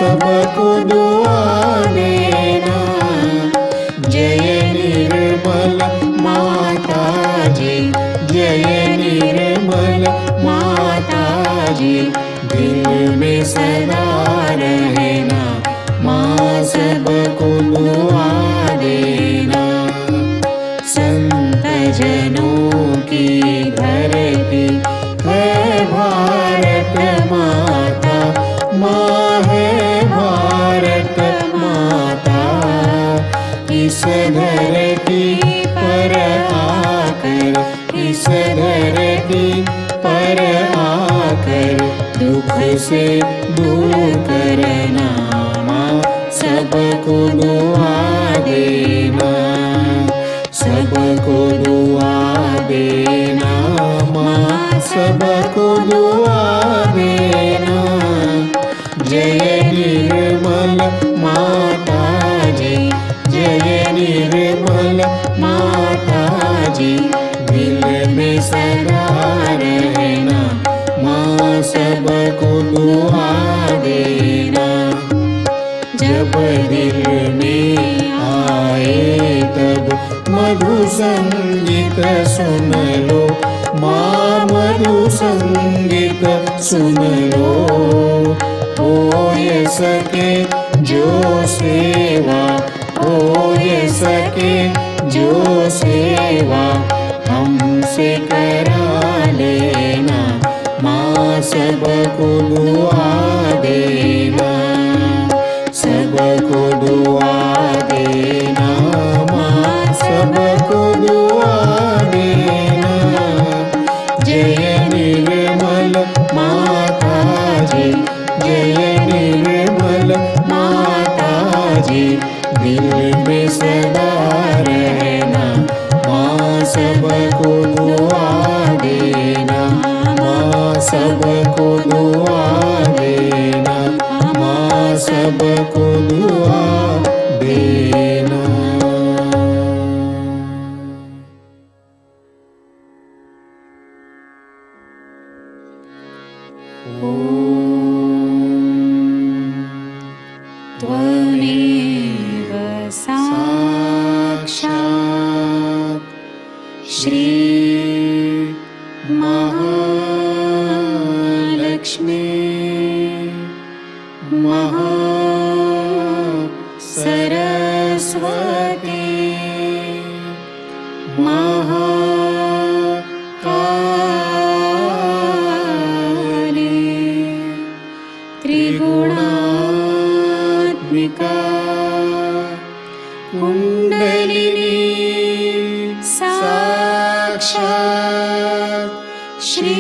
सबको दुआ देना। जय निर्मल माताजी, जय निर्मल माताजी, दिल में सदा रहना, माँ सबको दुआ देना। संत जनों की धरती है भारत माता, माँ है भारत माता। इस धरती पर आकर, इस धरती पर आकर दुख से दूर करना, माँ सबको दुआ देना, सबको दुआ देना, माँ सबको दुआ देना। जय निर्मल माताजी, जय निर्मल माताजी, दिल में सदा रहना, माँ सबको दुआ देना। जब दिल में आए तब मधु संगीत सुन लो, माँ मधु संगीत सुन लो। हो ये सके जो सेवा, हो ये सके जो सेवा, हमसे करा लेना, माँ सबको दुआ देना, सबको दुआ देना, माँ सबको दुआ देना। जय निर्मल माताजी, जय निर्मल माताजी, दिल में सदा रहना, माँ सबको दुआ देना, माँ सबको दुआ देना, माँ सबको दुआ देना। त्वमेव साक्षात् श्री महालक्ष्मी महासरस्वती महाकाली त्रिगुणात्मिका कुण्डलिनी साक्षात् श्री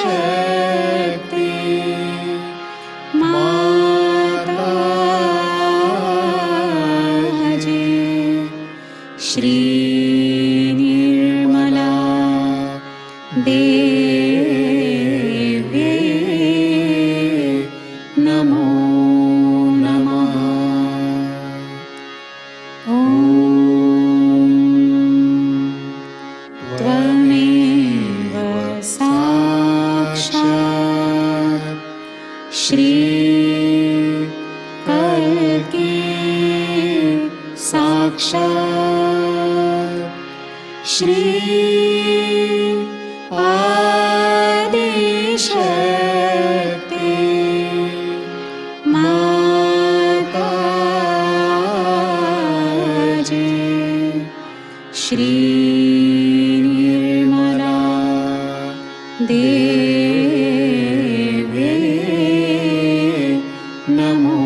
आदिशक्ति माताजी, श्री निर्मला देव्यै नमो नमः। ॐ त्वमेव साक्षात् श्री कल्की साक्षात् श्री आदिशक्ति माताजी, श्री निर्मला देव्यै नमो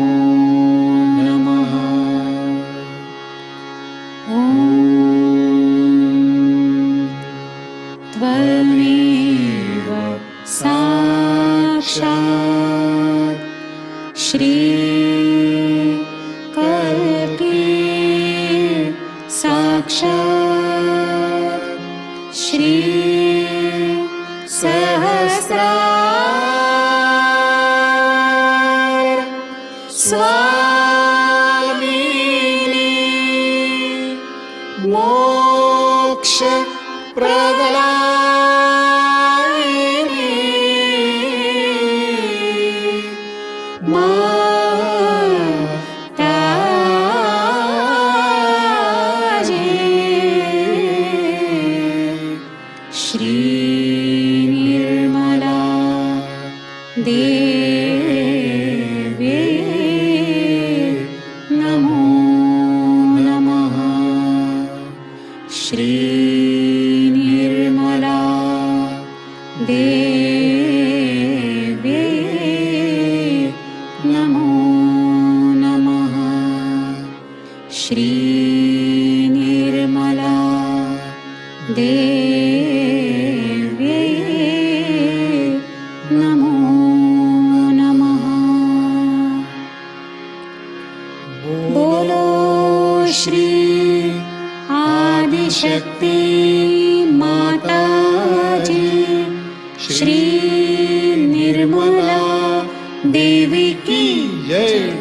नमः। ॐ त्वमेव साक्षात् श्री कल्की साक्षात् श्री सहस्रार स्वामिनी मोक्ष प्रदायिनी नमो नमः। श्री निर्मला देव्यै नमो नमः। श्री निर्मला देव्यै नमो नमः। बोलो श्री आदिशक्ति माताजी श्री निर्मला देवी की जय।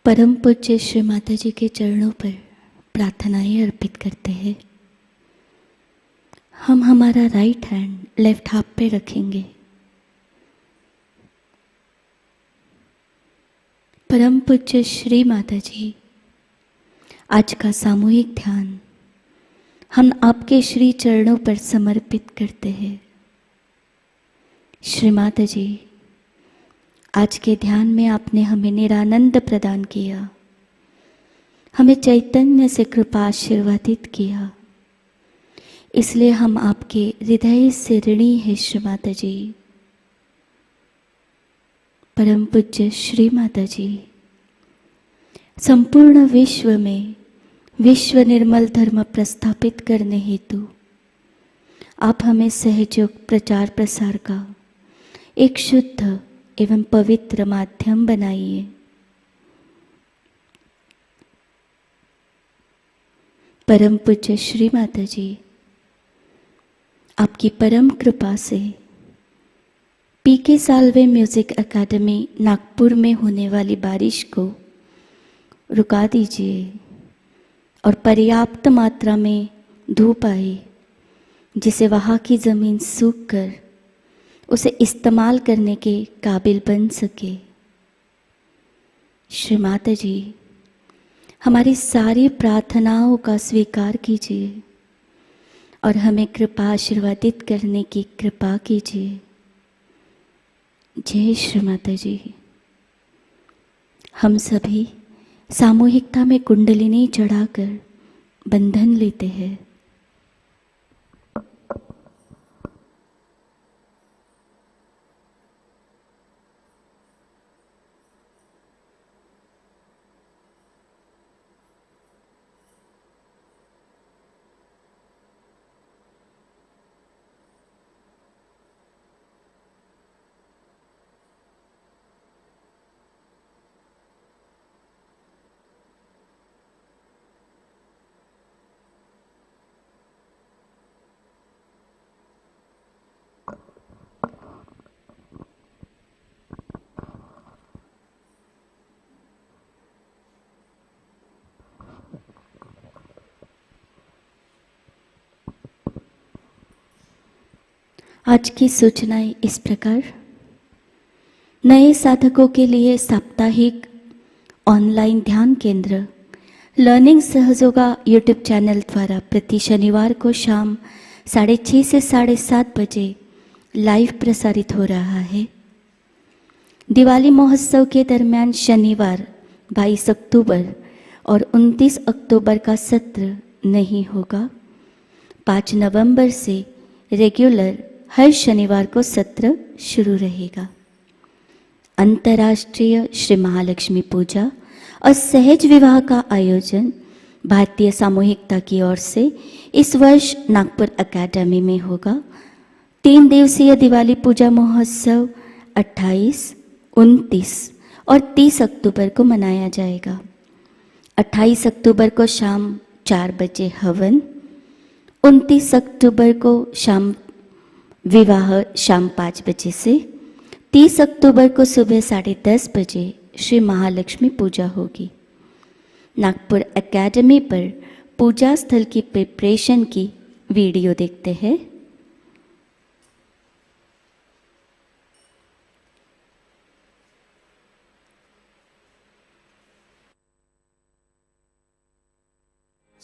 परम पूज्य श्री माताजी के चरणों पर प्रार्थनाएं अर्पित करते हैं। हम हमारा राइट हैंड लेफ्ट हाथ पे रखेंगे। परम पूज्य श्री माताजी, आज का सामूहिक ध्यान हम आपके श्री चरणों पर समर्पित करते हैं। श्री माताजी, आज के ध्यान में आपने हमें निरानंद प्रदान किया, हमें चैतन्य से कृपा आशीर्वादित किया, इसलिए हम आपके हृदय से ऋणी हैं श्री माताजी। परम पूज्य श्री माताजी, संपूर्ण विश्व में विश्व निर्मल धर्म प्रस्थापित करने हेतु आप हमें सहयोग प्रचार प्रसार का एक शुद्ध एवं पवित्र माध्यम बनाइए। परम पूज्य श्री माताजी, आपकी परम कृपा से पीके साल्वे म्यूजिक एकेडमी नागपुर में होने वाली बारिश को रुका दीजिए और पर्याप्त मात्रा में धूप आए, जिसे वहाँ की ज़मीन सूख कर उसे इस्तेमाल करने के काबिल बन सके। श्री माताजी, हमारी सारी प्रार्थनाओं का स्वीकार कीजिए और हमें कृपा आशीर्वादित करने की कृपा कीजिए। जय श्री माताजी। हम सभी सामूहिकता में कुंडलिनी चढ़ाकर बंधन लेते हैं। आज की सूचनाएं इस प्रकार। नए साधकों के लिए साप्ताहिक ऑनलाइन ध्यान केंद्र लर्निंग सहजोगा यूट्यूब चैनल द्वारा प्रति शनिवार को शाम 6:30 से 7:30 बजे लाइव प्रसारित हो रहा है। दिवाली महोत्सव के दरमियान शनिवार 22 अक्टूबर और 29 अक्टूबर का सत्र नहीं होगा। 5 नवंबर से रेगुलर हर शनिवार को सत्र शुरू रहेगा। अंतर्राष्ट्रीय श्री महालक्ष्मी पूजा और सहज विवाह का आयोजन भारतीय सामूहिकता की ओर से इस वर्ष नागपुर एकेडमी में होगा। 3 दिवसीय दिवाली पूजा महोत्सव 28, 29 और 30 अक्टूबर को मनाया जाएगा। 28 अक्टूबर को शाम 4 बजे हवन, 29 अक्टूबर को शाम विवाह शाम 5 बजे से, 30 अक्टूबर को सुबह 10:30 बजे श्री महालक्ष्मी पूजा होगी। नागपुर एकेडमी पर पूजा स्थल की प्रिपरेशन की वीडियो देखते हैं।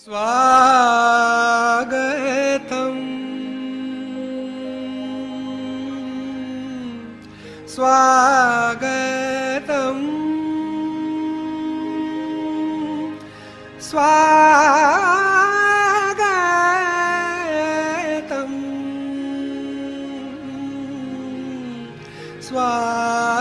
स्वागतं स्वागतं स्वागतं।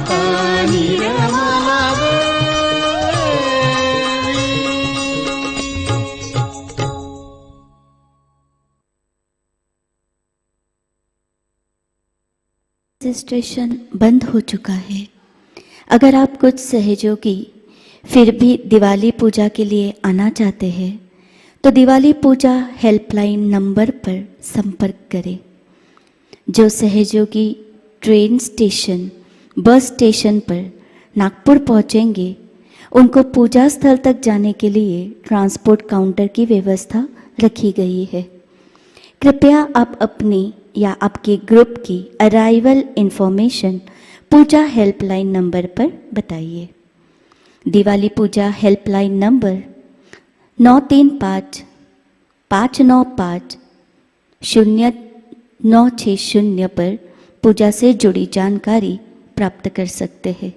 माता निर्मला रजिस्ट्रेशन बंद हो चुका है। अगर आप कुछ सहयोगी फिर भी दिवाली पूजा के लिए आना चाहते हैं तो दिवाली पूजा हेल्पलाइन नंबर पर संपर्क करें। जो सहयोगी ट्रेन स्टेशन, बस स्टेशन पर नागपुर पहुंचेंगे, उनको पूजा स्थल तक जाने के लिए ट्रांसपोर्ट काउंटर की व्यवस्था रखी गई है। कृपया आप अपनी या आपके ग्रुप की अराइवल इंफॉर्मेशन पूजा हेल्पलाइन नंबर पर बताइए। दिवाली पूजा हेल्पलाइन नंबर 93559550 पर पूजा से जुड़ी जानकारी प्राप्त कर सकते हैं।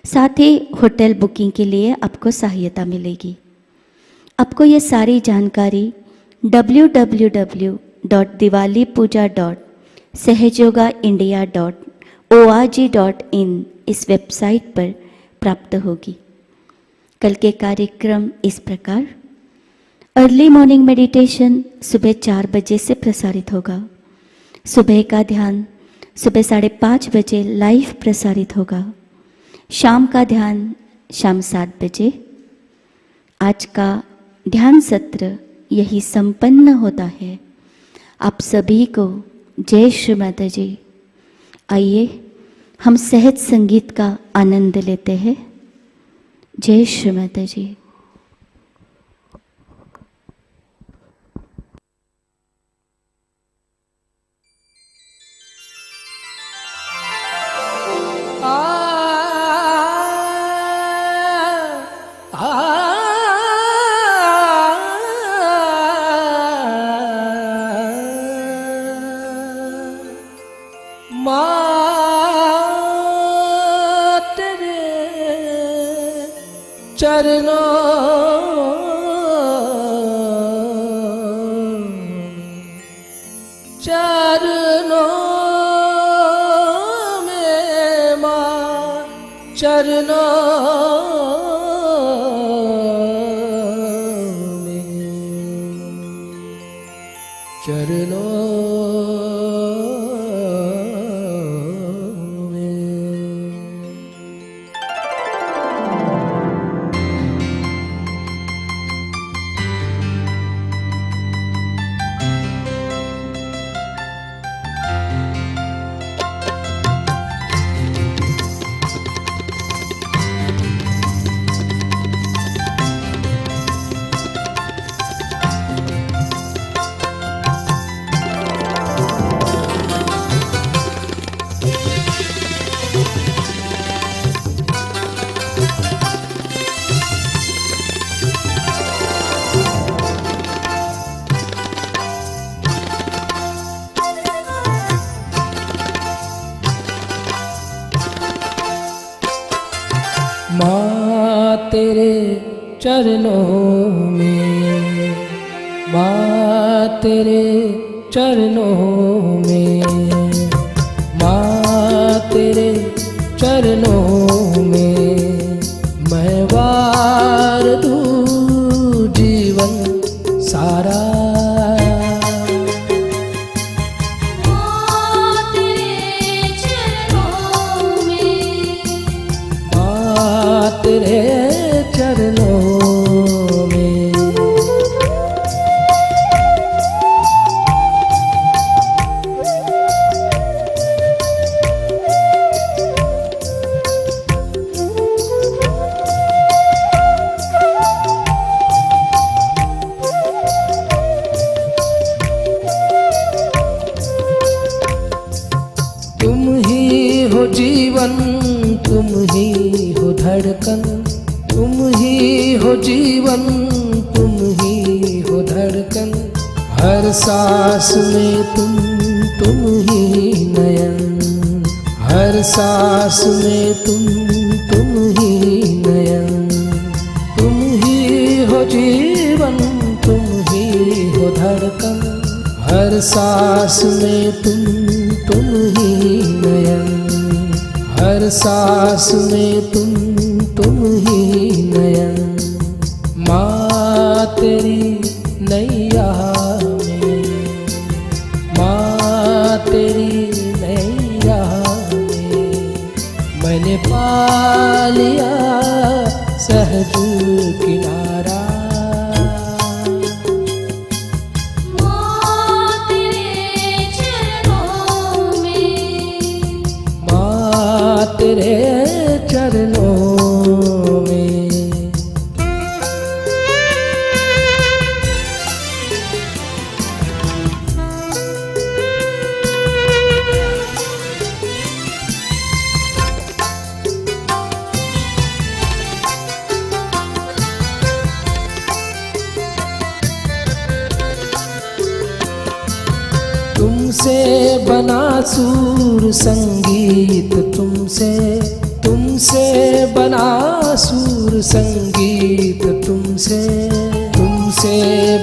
साथ ही होटल बुकिंग के लिए आपको सहायता मिलेगी। आपको ये सारी जानकारी www.diwalipuja.sahajogaindia.org.in इस वेबसाइट पर प्राप्त होगी। कल के कार्यक्रम इस प्रकार: अर्ली मॉर्निंग मेडिटेशन सुबह 4 बजे से प्रसारित होगा। सुबह का ध्यान सुबह 5:30 बजे लाइव प्रसारित होगा। शाम का ध्यान शाम 7 बजे। आज का ध्यान सत्र यही संपन्न होता है। आप सभी को जय श्री माताजी। आइए हम सहज संगीत का आनंद लेते हैं। जय श्री माताजी। तेरे चरणों में, माँ तेरे चरणों में, माँ तेरे चरणों में मैं वार दूँ जीवन सारा। तेरे चरणों में तुम ही हो जीवन, तुम ही हो धड़कन, तुम ही हो जीवन, तुम ही हो धड़कन। हर सांस में तुम ही नयन, हर सांस में तुम ही नयन। तुम ही हो जीवन, तुम ही हो धड़कन, हर सांस में तुम ही नयन, हर सांस में तुम ही नयन, माँ तेरी नैया में, माँ तेरी नैया में मैंने पा लिया सहज किनारा। तेरे चरणों में तुमसे बना सुर संगीत, तुमसे बना सुर संगीत, तुमसे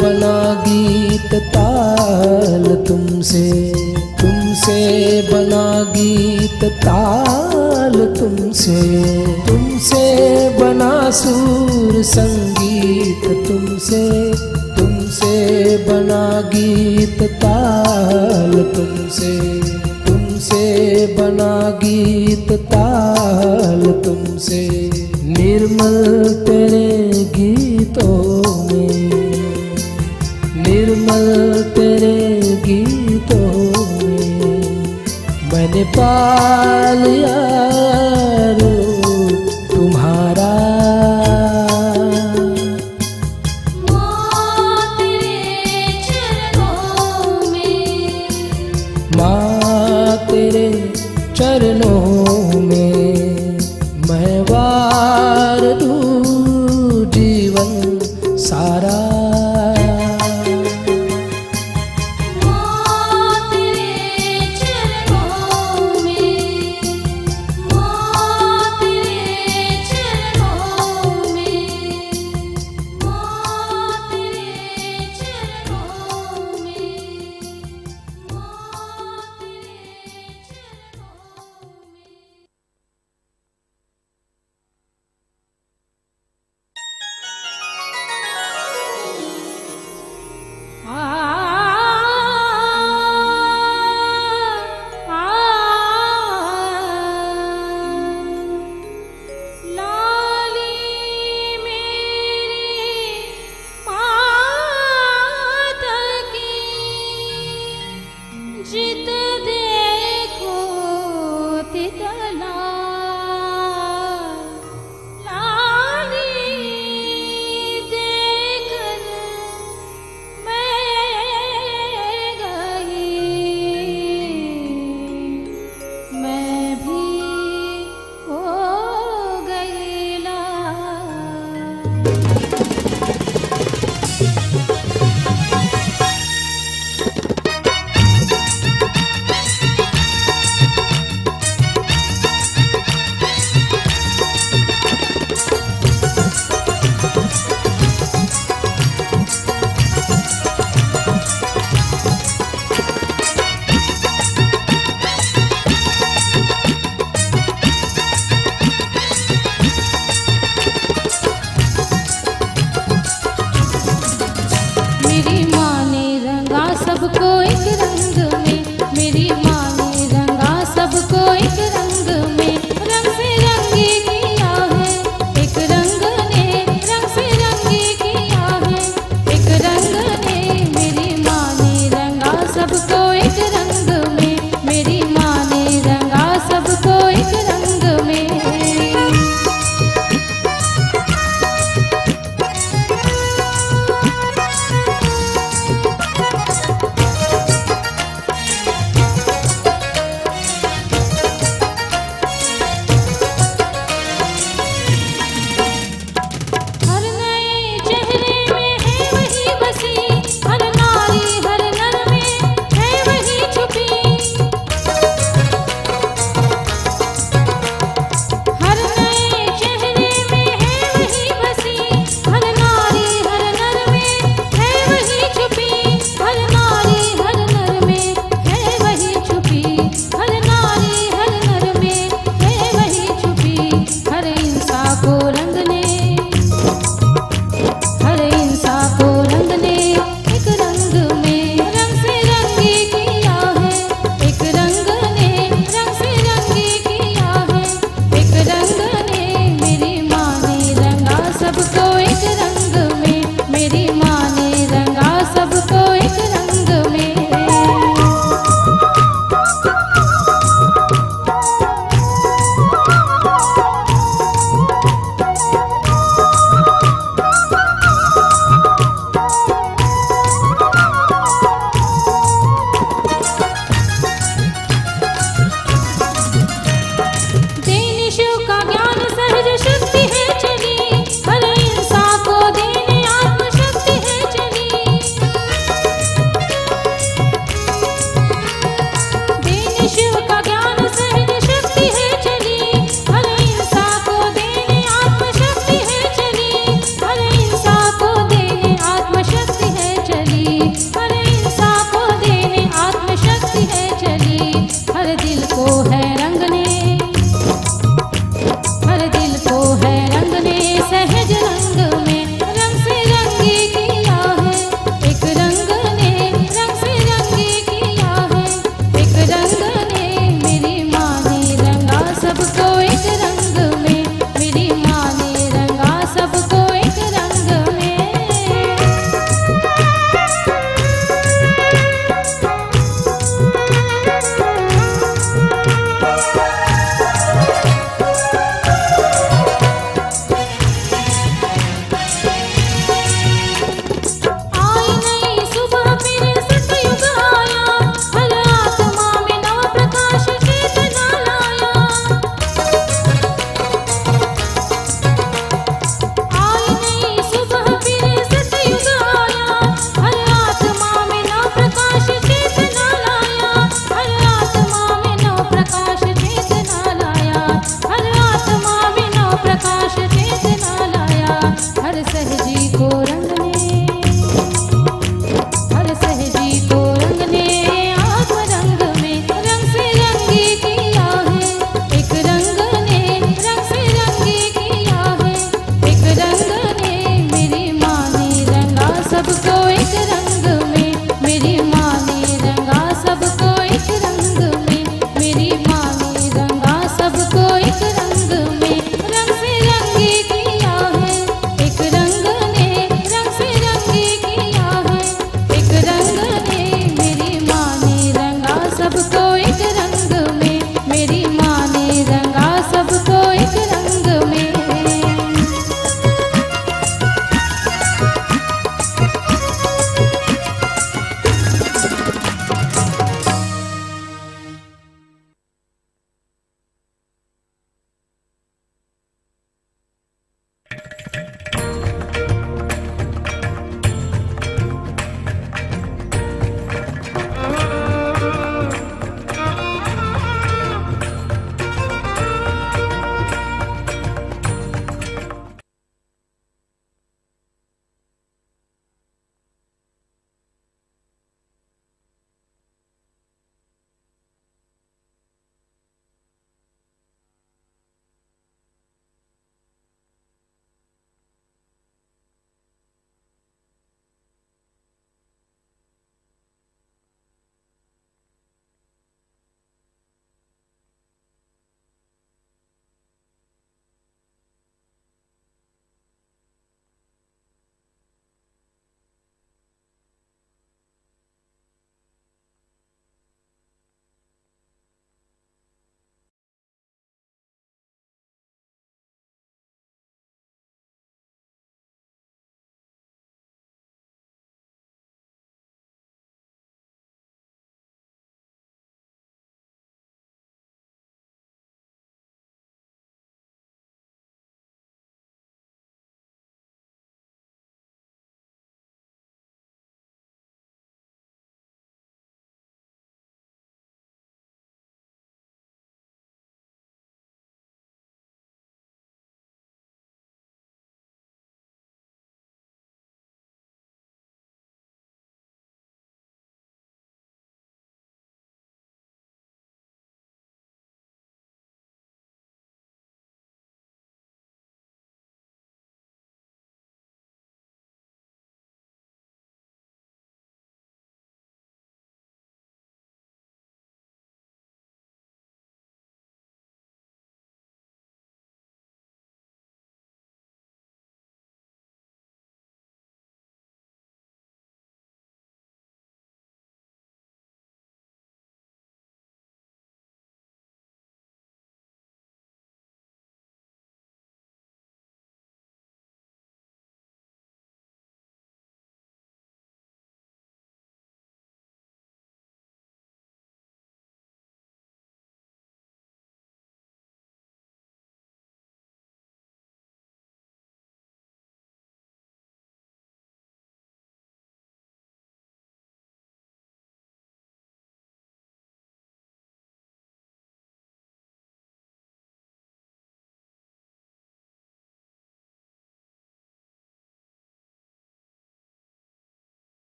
बना गीत ताल, तुमसे बना गीत ताल, तुमसे बना सुर संगीत, तुमसे बना गीत ताल, तुमसे बना गीत ताल, तुमसे निर्मल तेरे गीतों में, निर्मल तेरे गीतों में मैंने पा लिया